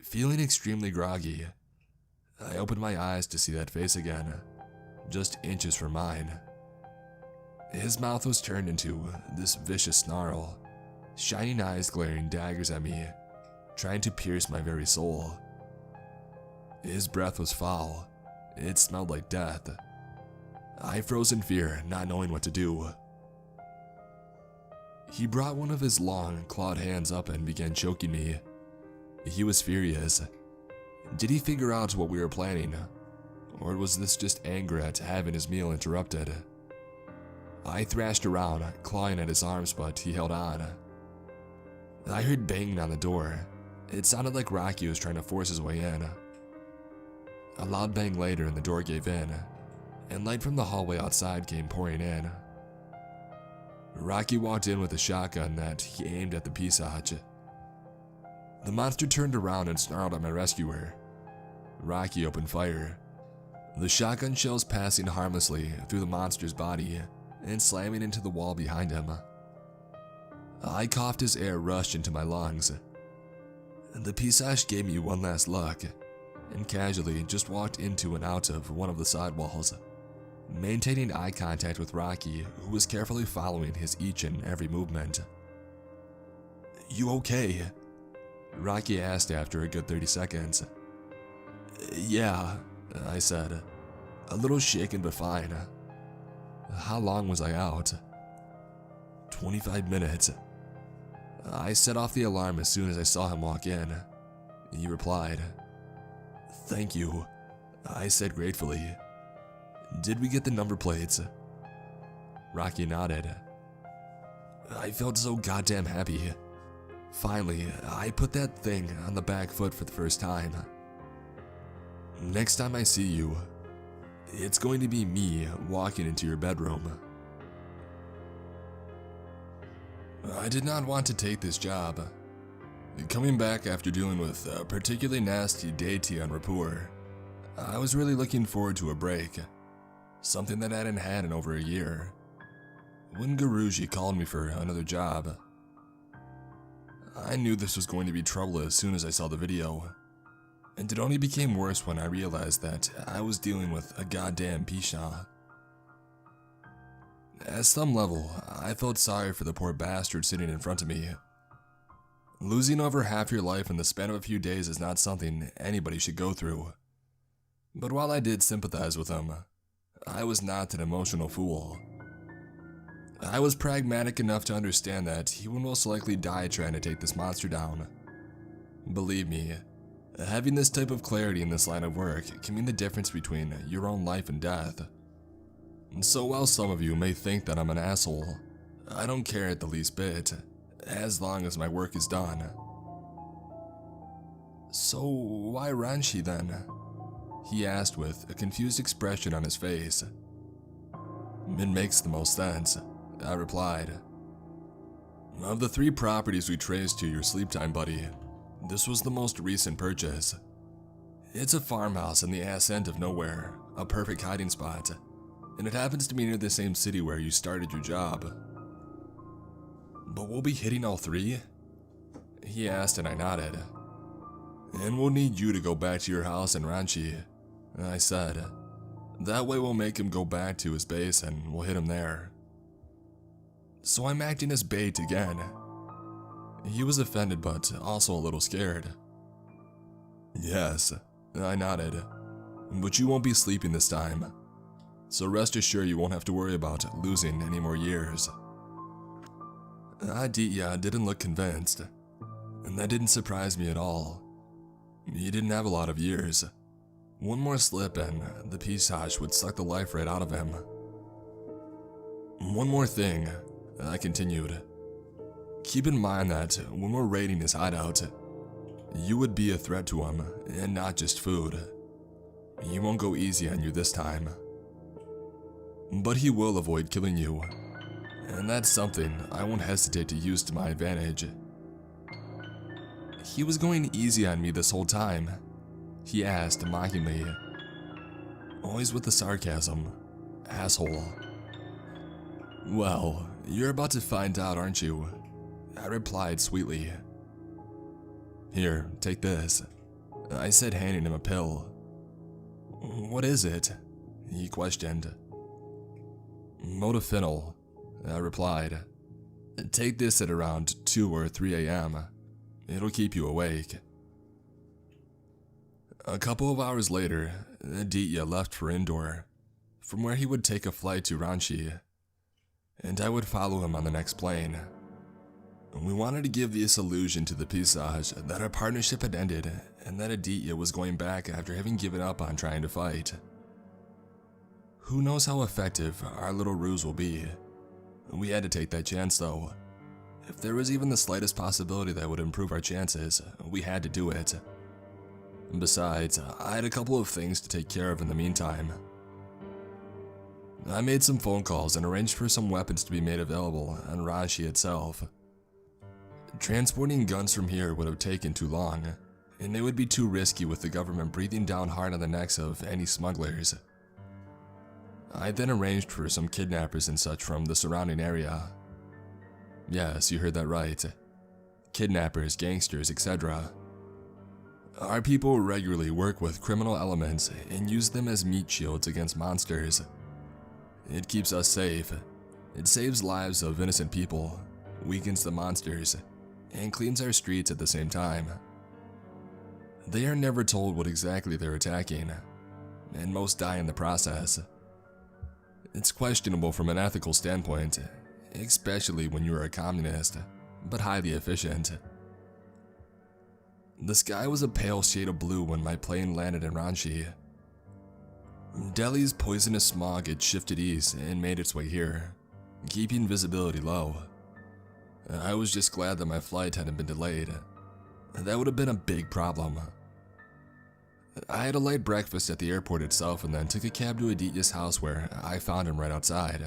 Feeling extremely groggy, I opened my eyes to see that face again, just inches from mine. His mouth was turned into this vicious snarl, shining eyes glaring daggers at me, trying to pierce my very soul. His breath was foul. It smelled like death. I froze in fear, not knowing what to do. He brought one of his long, clawed hands up and began choking me. He was furious. Did he figure out what we were planning? Or was this just anger at having his meal interrupted? I thrashed around, clawing at his arms, but he held on. I heard banging on the door. It sounded like Rocky was trying to force his way in. A loud bang later and the door gave in, and light from the hallway outside came pouring in. Rocky walked in with a shotgun that he aimed at the pisage. The monster turned around and snarled at my rescuer. Rocky opened fire, the shotgun shells passing harmlessly through the monster's body and slamming into the wall behind him. I coughed as air rushed into my lungs. The pisage gave me one last look and casually just walked into and out of one of the side walls, maintaining eye contact with Rocky, who was carefully following his each and every movement. "You okay?" Rocky asked after a good 30 seconds. "Yeah," I said, a little shaken but fine. How long was I out? 25 minutes. I set off the alarm as soon as I saw him walk in. He replied, "Thank you," I said gratefully. "Did we get the number plates?" Rocky nodded. I felt so goddamn happy. Finally, I put that thing on the back foot for the first time. "Next time I see you, it's going to be me walking into your bedroom." I did not want to take this job. Coming back after dealing with a particularly nasty deity on rapport, I was really looking forward to a break, something that I hadn't had in over a year, when Guruji called me for another job. I knew this was going to be trouble as soon as I saw the video, and it only became worse when I realized that I was dealing with a goddamn pisha. At some level, I felt sorry for the poor bastard sitting in front of me. Losing over half your life in the span of a few days is not something anybody should go through. But while I did sympathize with him, I was not an emotional fool. I was pragmatic enough to understand that he would most likely die trying to take this monster down. Believe me, having this type of clarity in this line of work can mean the difference between your own life and death. So while some of you may think that I'm an asshole, I don't care at the least bit, as long as my work is done. "So why Ranchi then?" he asked with a confused expression on his face. "It makes the most sense," I replied. Of the 3 properties we traced to your sleep time buddy, this was the most recent purchase. It's a farmhouse in the ass end of nowhere, a perfect hiding spot, and it happens to be near the same city where you started your job. But we'll be hitting all 3? He asked and I nodded. And we'll need you to go back to your house in Ranchi, I said. That way we'll make him go back to his base and we'll hit him there. So I'm acting as bait again. He was offended but also a little scared. Yes, I nodded. But you won't be sleeping this time. So rest assured you won't have to worry about losing any more years. Aditya didn't look convinced, and that didn't surprise me at all. He didn't have a lot of years. One more slip and the Hodge would suck the life right out of him. One more thing, I continued. Keep in mind that when we're raiding his hideout, you would be a threat to him, and not just food. He won't go easy on you this time. But he will avoid killing you, and that's something I won't hesitate to use to my advantage. He was going easy on me this whole time, he asked mockingly. Always with the sarcasm, asshole. Well, you're about to find out, aren't you? I replied sweetly. Here, take this, I said, handing him a pill. What is it? He questioned. Modafinil, I replied. Take this at around 2 or 3 a.m. It'll keep you awake. A couple of hours later, Aditya left for Indore, from where he would take a flight to Ranchi, and I would follow him on the next plane. We wanted to give this illusion to the Hodge that our partnership had ended and that Aditya was going back after having given up on trying to fight. Who knows how effective our little ruse will be? We had to take that chance though. If there was even the slightest possibility that would improve our chances, we had to do it. Besides, I had a couple of things to take care of in the meantime. I made some phone calls and arranged for some weapons to be made available on Ranchi itself. Transporting guns from here would have taken too long, and it would be too risky with the government breathing down hard on the necks of any smugglers. I then arranged for some kidnappers and such from the surrounding area. Yes, you heard that right. Kidnappers, gangsters, etc. Our people regularly work with criminal elements and use them as meat shields against monsters. It keeps us safe. It saves lives of innocent people, weakens the monsters, and cleans our streets at the same time. They are never told what exactly they're attacking, and most die in the process. It's questionable from an ethical standpoint, especially when you're a communist, but highly efficient. The sky was a pale shade of blue when my plane landed in Ranchi. Delhi's poisonous smog had shifted east and made its way here, keeping visibility low. I was just glad that my flight hadn't been delayed. That would have been a big problem. I had a light breakfast at the airport itself and then took a cab to Aditya's house where I found him right outside,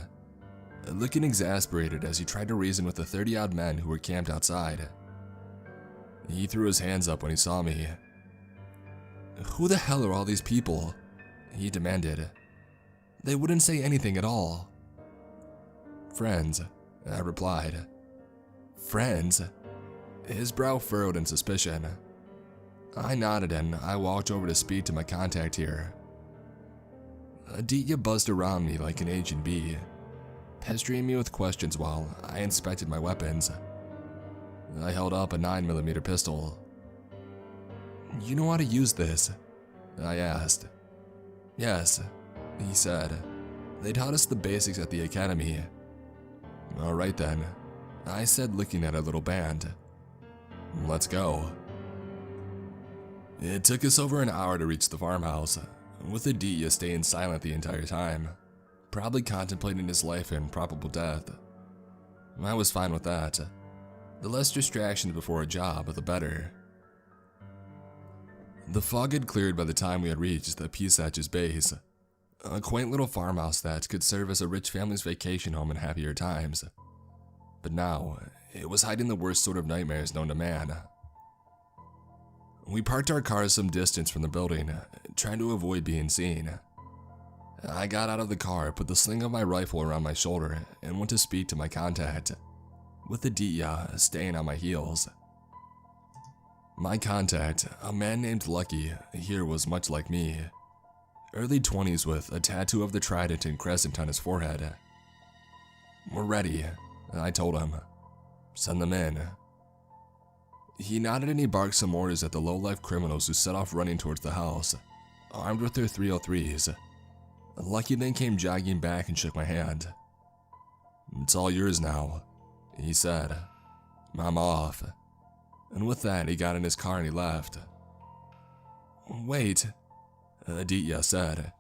looking exasperated as he tried to reason with the 30-odd men who were camped outside. He threw his hands up when he saw me. Who the hell are all these people? He demanded. They wouldn't say anything at all. Friends, I replied. Friends? His brow furrowed in suspicion. I nodded and I walked over to speak to my contact here. Aditya buzzed around me like an aging bee, pestering me with questions while I inspected my weapons. I held up a 9mm pistol. You know how to use this? I asked. Yes, he said. They taught us the basics at the academy. Alright then, I said, looking at a little band. Let's go. It took us over an hour to reach the farmhouse, with Aditya staying silent the entire time, probably contemplating his life and probable death. I was fine with that. The less distractions before a job, the better. The fog had cleared by the time we had reached the Hodge's base, a quaint little farmhouse that could serve as a rich family's vacation home in happier times. but now it was hiding the worst sort of nightmares known to man. We parked our cars some distance from the building, trying to avoid being seen. I got out of the car, put the sling of my rifle around my shoulder, and went to speak to my contact, with Aditya staying on my heels. My contact, a man named Lucky, here was much like me. Early 20s with a tattoo of the trident and crescent on his forehead. "We're ready," I told him. "Send them in." He nodded and he barked some orders at the low-life criminals who set off running towards the house, armed with their 303s. Lucky then came jogging back and shook my hand. "It's all yours now," he said. "I'm off." And with that, he got in his car and he left. "Wait," Aditya said.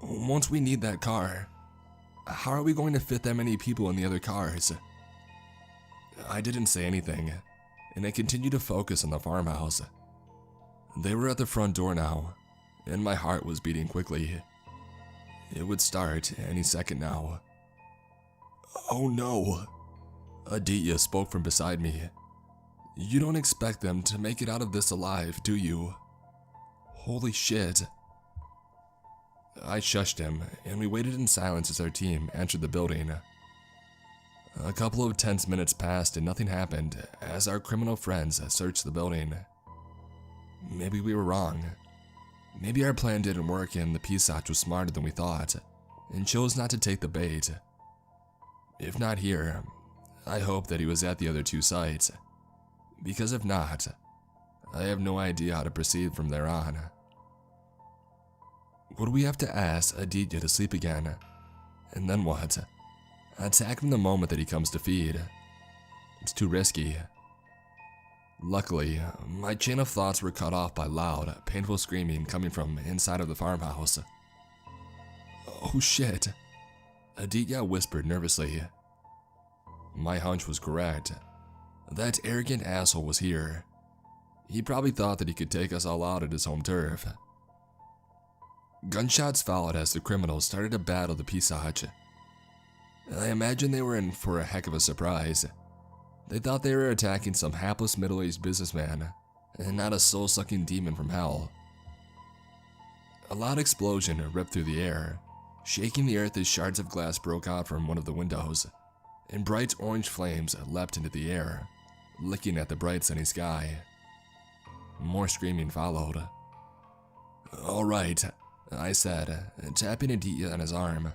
"Won't we need that car? How are we going to fit that many people in the other cars?" I didn't say anything, and I continued to focus on the farmhouse. They were at the front door now, and my heart was beating quickly. It would start any second now. "Oh no," Aditya spoke from beside me. "You don't expect them to make it out of this alive, do you? Holy shit." I shushed him, and we waited in silence as our team entered the building. A couple of tense minutes passed and nothing happened as our criminal friends searched the building. Maybe we were wrong. Maybe our plan didn't work and the Pisach was smarter than we thought and chose not to take the bait. If not here, I hope that he was at the other two sites, because if not, I have no idea how to proceed from there on. Would we have to ask Aditya to sleep again? And then what? Attack him the moment that he comes to feed? It's too risky. Luckily, my chain of thoughts were cut off by loud, painful screaming coming from inside of the farmhouse. "Oh shit," Aditya whispered nervously. My hunch was correct. That arrogant asshole was here. He probably thought that he could take us all out at his home turf. Gunshots followed as the criminals started to battle the Pisach. I imagine they were in for a heck of a surprise. They thought they were attacking some hapless middle-aged businessman, and not a soul-sucking demon from hell. A loud explosion ripped through the air, shaking the earth as shards of glass broke out from one of the windows, and bright orange flames leapt into the air, licking at the bright sunny sky. More screaming followed. "All right," I said, tapping Aditya on his arm.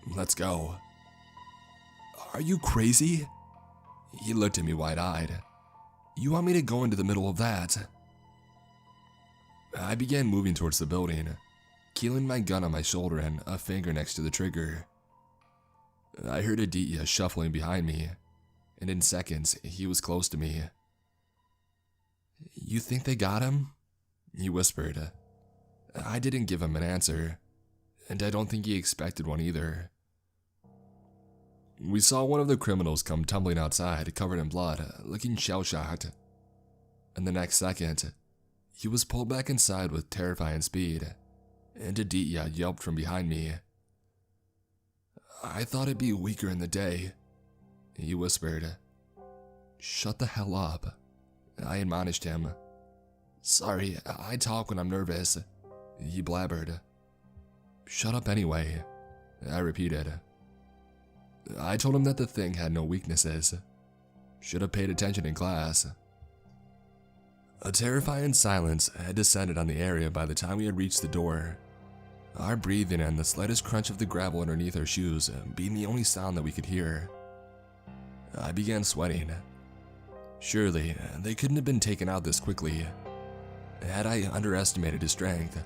"Let's go." "Are you crazy?" He looked at me wide-eyed. "You want me to go into the middle of that?" I began moving towards the building, keeling my gun on my shoulder and a finger next to the trigger. I heard Aditya shuffling behind me, and in seconds, he was close to me. "You think they got him?" he whispered. I didn't give him an answer, and I don't think he expected one either. We saw one of the criminals come tumbling outside, covered in blood, looking shell-shocked. And the next second, he was pulled back inside with terrifying speed, and Aditya yelped from behind me. "I thought it'd be weaker in the day," he whispered. "Shut the hell up," I admonished him. "Sorry, I talk when I'm nervous," he blabbered. "Shut up anyway," I repeated. I told him that the thing had no weaknesses. Should have paid attention in class. A terrifying silence had descended on the area by the time we had reached the door. Our breathing and the slightest crunch of the gravel underneath our shoes being the only sound that we could hear. I began sweating. Surely, they couldn't have been taken out this quickly. Had I underestimated his strength?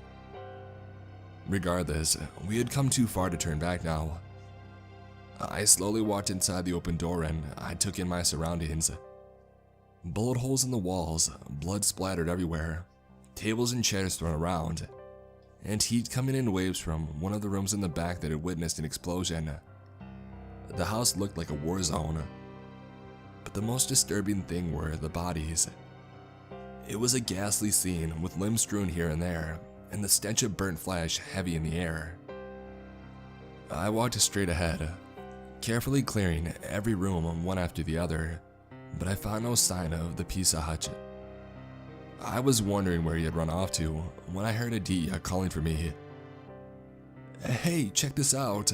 Regardless, we had come too far to turn back now. I slowly walked inside the open door and I took in my surroundings. Bullet holes in the walls, blood splattered everywhere, tables and chairs thrown around, and heat coming in waves from one of the rooms in the back that had witnessed an explosion. The house looked like a war zone. But the most disturbing thing were the bodies. It was a ghastly scene with limbs strewn here and there, and the stench of burnt flesh heavy in the air. I walked straight ahead, carefully clearing every room one after the other, but I found no sign of the Hodge. I was wondering where he had run off to when I heard Aditya calling for me. "Hey, check this out."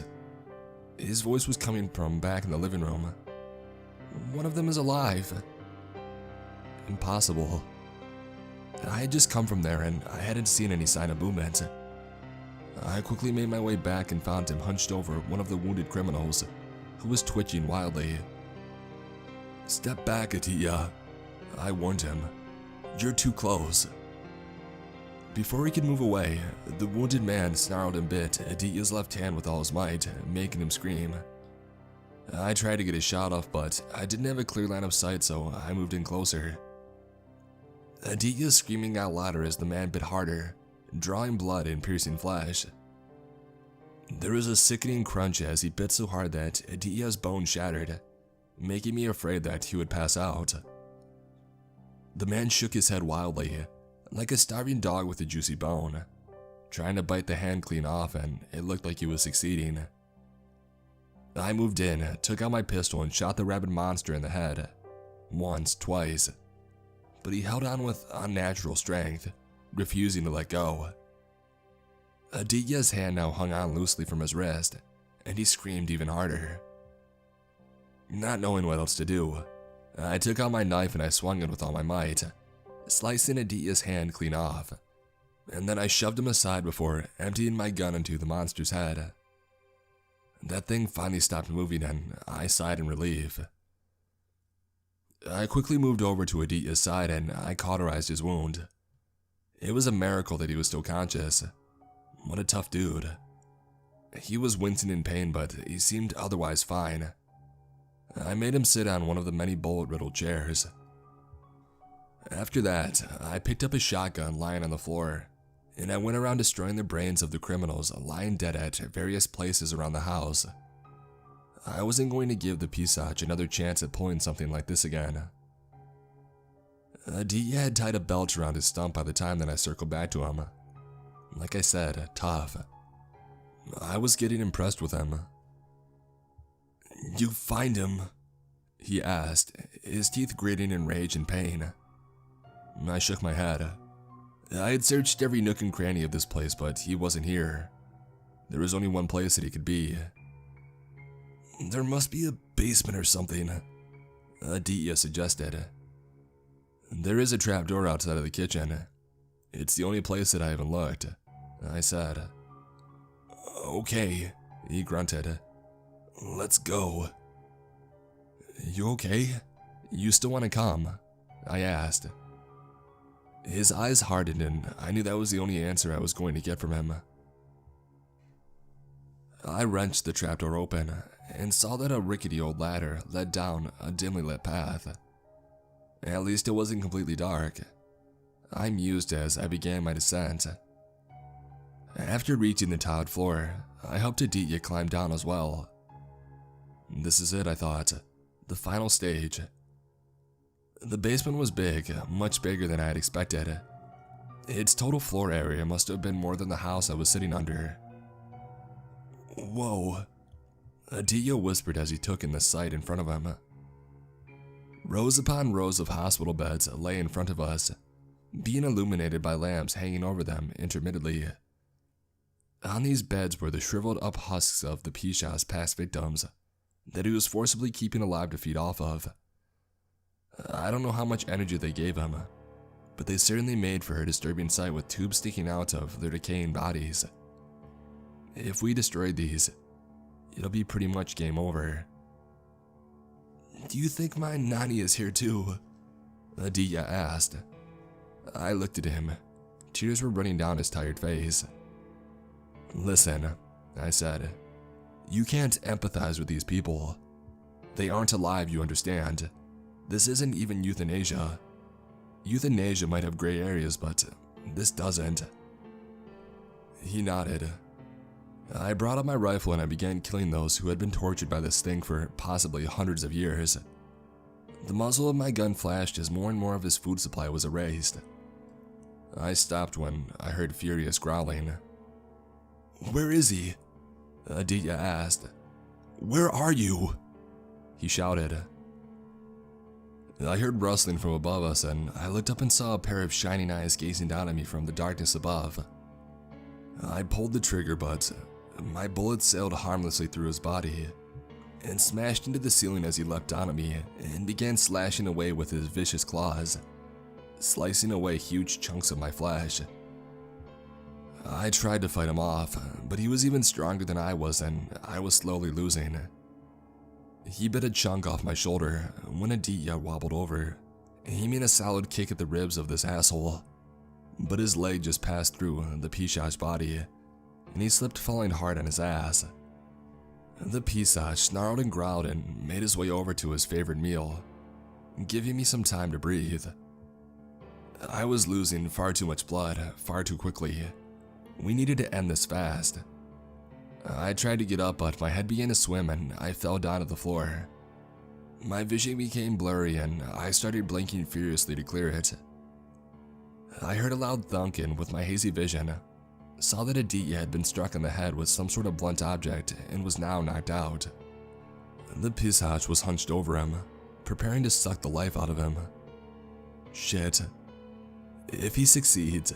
His voice was coming from back in the living room. "One of them is alive." Impossible. I had just come from there and I hadn't seen any sign of movement. I quickly made my way back and found him hunched over one of the wounded criminals, who was twitching wildly. "Step back, Aditya," I warned him. "You're too close." Before he could move away, the wounded man snarled and bit Aditya's left hand with all his might, making him scream. I tried to get a shot off, but I didn't have a clear line of sight, so I moved in closer. Aditya's screaming got louder as the man bit harder, drawing blood and piercing flesh. There was a sickening crunch as he bit so hard that Aditya's bone shattered, making me afraid that he would pass out. The man shook his head wildly, like a starving dog with a juicy bone, trying to bite the hand clean off, and it looked like he was succeeding. I moved in, took out my pistol, and shot the rabid monster in the head. Once, twice. But he held on with unnatural strength, refusing to let go. Aditya's hand now hung on loosely from his wrist, and he screamed even harder. Not knowing what else to do, I took out my knife and I swung it with all my might, slicing Aditya's hand clean off, and then I shoved him aside before emptying my gun into the monster's head. That thing finally stopped moving and I sighed in relief. I quickly moved over to Aditya's side and I cauterized his wound. It was a miracle that he was still conscious. What a tough dude. He was wincing in pain, but he seemed otherwise fine. I made him sit on one of the many bullet-riddled chairs. After that, I picked up a shotgun lying on the floor, and I went around destroying the brains of the criminals lying dead at various places around the house. I wasn't going to give the Hodge another chance at pulling something like this again. Aditya had tied a belt around his stump by the time that I circled back to him. Like I said, tough. I was getting impressed with him. "You find him?" he asked, his teeth gritting in rage and pain. I shook my head. I had searched every nook and cranny of this place, but he wasn't here. There was only one place that he could be. "There must be a basement or something," Aditya suggested. "There is a trapdoor outside of the kitchen. It's the only place that I haven't looked," I said. "Okay," he grunted. "Let's go." "You okay? You still want to come?" I asked. His eyes hardened and I knew that was the only answer I was going to get from him. I wrenched the trapdoor open and saw that a rickety old ladder led down a dimly lit path. At least it wasn't completely dark. I mused as I began my descent. After reaching the tiled floor, I hoped Aditya climbed down as well. This is it, I thought. The final stage. The basement was big, much bigger than I had expected. Its total floor area must have been more than the house I was sitting under. "Whoa," Aditya whispered as he took in the sight in front of him. Rows upon rows of hospital beds lay in front of us, being illuminated by lamps hanging over them intermittently. On these beds were the shriveled up husks of the Hodge's past victims that he was forcibly keeping alive to feed off of. I don't know how much energy they gave him, but they certainly made for a disturbing sight with tubes sticking out of their decaying bodies. If we destroyed these, it'll be pretty much game over. "Do you think my Nani is here too?" Aditya asked. I looked at him. Tears were running down his tired face. "Listen," I said. "You can't empathize with these people. They aren't alive, you understand. This isn't even euthanasia. Euthanasia might have gray areas, but this doesn't." He nodded. I brought up my rifle and I began killing those who had been tortured by this thing for possibly hundreds of years. The muzzle of my gun flashed as more and more of his food supply was erased. I stopped when I heard furious growling. "Where is he?" Aditya asked. Where are you?" he shouted. I heard rustling from above us, and I looked up and saw a pair of shining eyes gazing down at me from the darkness above. I pulled the trigger, but my bullet sailed harmlessly through his body and smashed into the ceiling as he leapt down at me and began slashing away with his vicious claws, slicing away huge chunks of my flesh. I tried to fight him off, but he was even stronger than I was, and I was slowly losing. He bit a chunk off my shoulder when Aditya wobbled over. He made a solid kick at the ribs of this asshole, but his leg just passed through the Pisaj's body, and he slipped, falling hard on his ass. The Pisaj snarled and growled and made his way over to his favorite meal, giving me some time to breathe. I was losing far too much blood, far too quickly. We needed to end this fast. I tried to get up, but my head began to swim and I fell down to the floor. My vision became blurry and I started blinking furiously to clear it. I heard a loud thunk, and with my hazy vision, saw that Aditya had been struck on the head with some sort of blunt object and was now knocked out. The Pisaj was hunched over him, preparing to suck the life out of him. Shit. If he succeeds,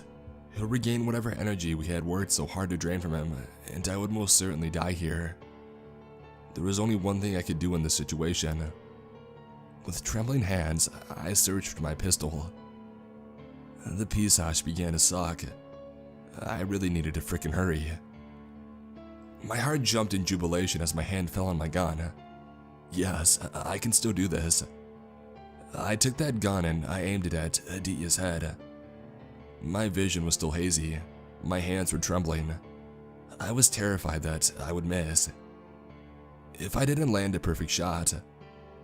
he'll regain whatever energy we had worked so hard to drain from him, and I would most certainly die here. There was only one thing I could do in this situation. With trembling hands, I searched for my pistol. The Pisaj began to suck. I really needed to frickin' hurry. My heart jumped in jubilation as my hand fell on my gun. Yes, I can still do this. I took that gun and I aimed it at Aditya's head. My vision was still hazy. My hands were trembling. I was terrified that I would miss. If I didn't land a perfect shot,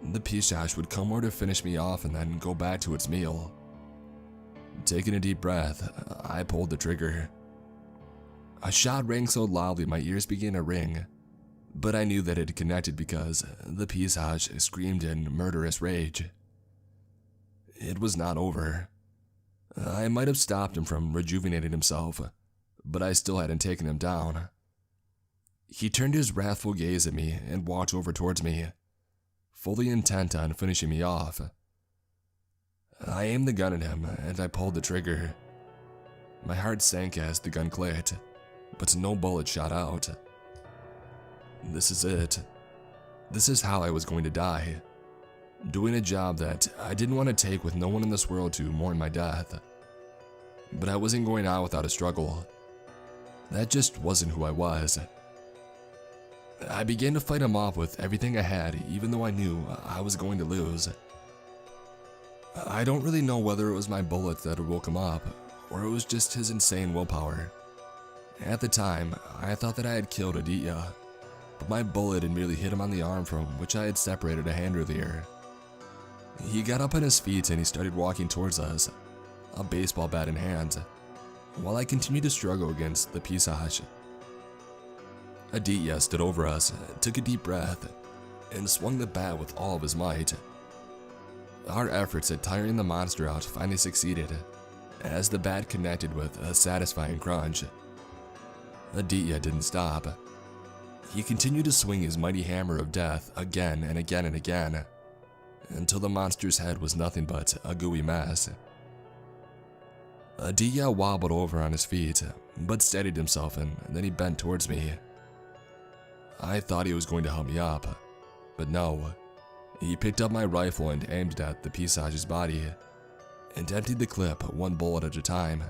the Pisaj would come over to finish me off and then go back to its meal. Taking a deep breath, I pulled the trigger. A shot rang so loudly my ears began to ring, but I knew that it had connected because the Pisaj screamed in murderous rage. It was not over. I might have stopped him from rejuvenating himself, but I still hadn't taken him down. He turned his wrathful gaze at me and walked over towards me, fully intent on finishing me off. I aimed the gun at him and I pulled the trigger. My heart sank as the gun clicked, but no bullet shot out. This is it. This is how I was going to die. Doing a job that I didn't want to take with no one in this world to mourn my death. But I wasn't going out without a struggle. That just wasn't who I was. I began to fight him off with everything I had, even though I knew I was going to lose. I don't really know whether it was my bullets that had woke him up, or it was just his insane willpower. At the time, I thought that I had killed Aditya, but my bullet had merely hit him on the arm from which I had separated a hand earlier. He got up on his feet and he started walking towards us, a baseball bat in hand, while I continued to struggle against the Pisaj. Aditya stood over us, took a deep breath, and swung the bat with all of his might. Our efforts at tiring the monster out finally succeeded, as the bat connected with a satisfying crunch. Aditya didn't stop. He continued to swing his mighty hammer of death again and again and again, until the monster's head was nothing but a gooey mess. Aditya wobbled over on his feet, but steadied himself, and then he bent towards me. I thought he was going to help me up, but no. He picked up my rifle and aimed it at the Pisaj's body, and emptied the clip one bullet at a time.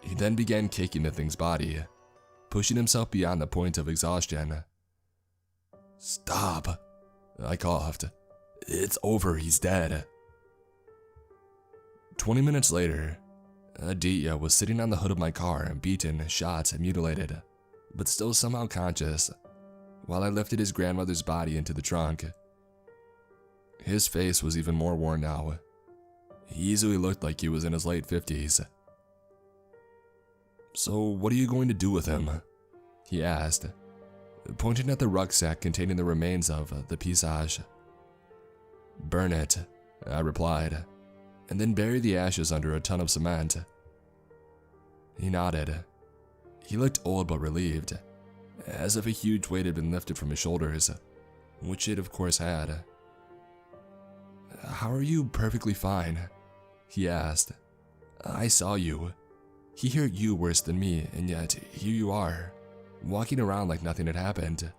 He then began kicking the thing's body, pushing himself beyond the point of exhaustion. "Stop," I coughed. "It's over, he's dead." 20 minutes later, Aditya was sitting on the hood of my car, beaten, shot, and mutilated, but still somehow conscious, while I lifted his grandmother's body into the trunk. His face was even more worn now. He easily looked like he was in his late 50s. "So what are you going to do with him?" he asked, pointing at the rucksack containing the remains of the Pisaj. "Burn it," I replied, "and then bury the ashes under a ton of cement." He nodded. He looked old but relieved, as if a huge weight had been lifted from his shoulders, which it of course had. "How are you perfectly fine?" he asked. "I saw you. He hurt you worse than me, and yet here you are, walking around like nothing had happened."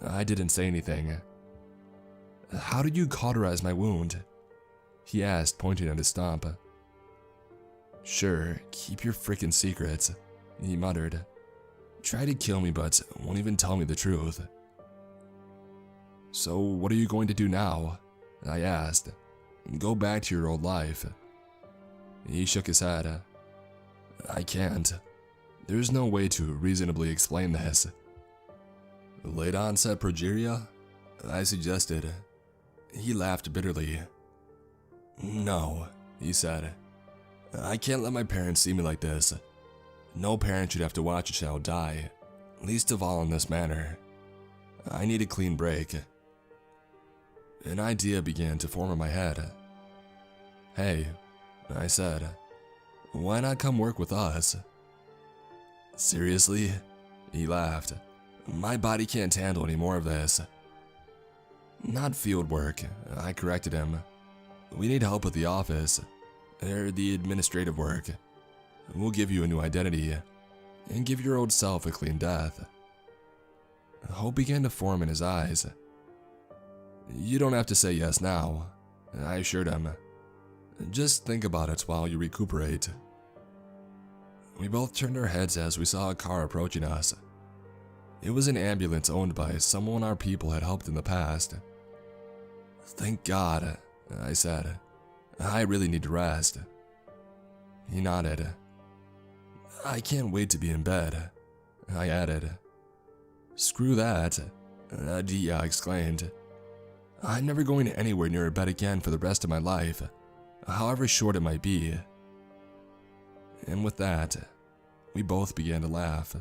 I didn't say anything. "How did you cauterize my wound?" he asked, pointing at his stomp. "Sure, keep your frickin' secrets," he muttered. "Try to kill me but won't even tell me the truth." "So what are you going to do now?" I asked. "Go back to your old life?" He shook his head. "I can't. There's no way to reasonably explain this." "Late onset progeria?" I suggested. He laughed bitterly. "No," he said. "I can't let my parents see me like this. No parent should have to watch a child die, least of all in this manner. I need a clean break." An idea began to form in my head. "Hey," I said, "why not come work with us?" "Seriously?" He laughed. "My body can't handle any more of this." "Not field work," I corrected him. "We need help with the office, or the administrative work. We'll give you a new identity, and give your old self a clean death." Hope began to form in his eyes. "You don't have to say yes now," I assured him. "Just think about it while you recuperate." We both turned our heads as we saw a car approaching us. It was an ambulance owned by someone our people had helped in the past. "Thank God," I said. "I really need to rest." He nodded. "I can't wait to be in bed," I added. "Screw that," Aditya exclaimed. "I'm never going anywhere near a bed again for the rest of my life, however short it might be." And with that, we both began to laugh.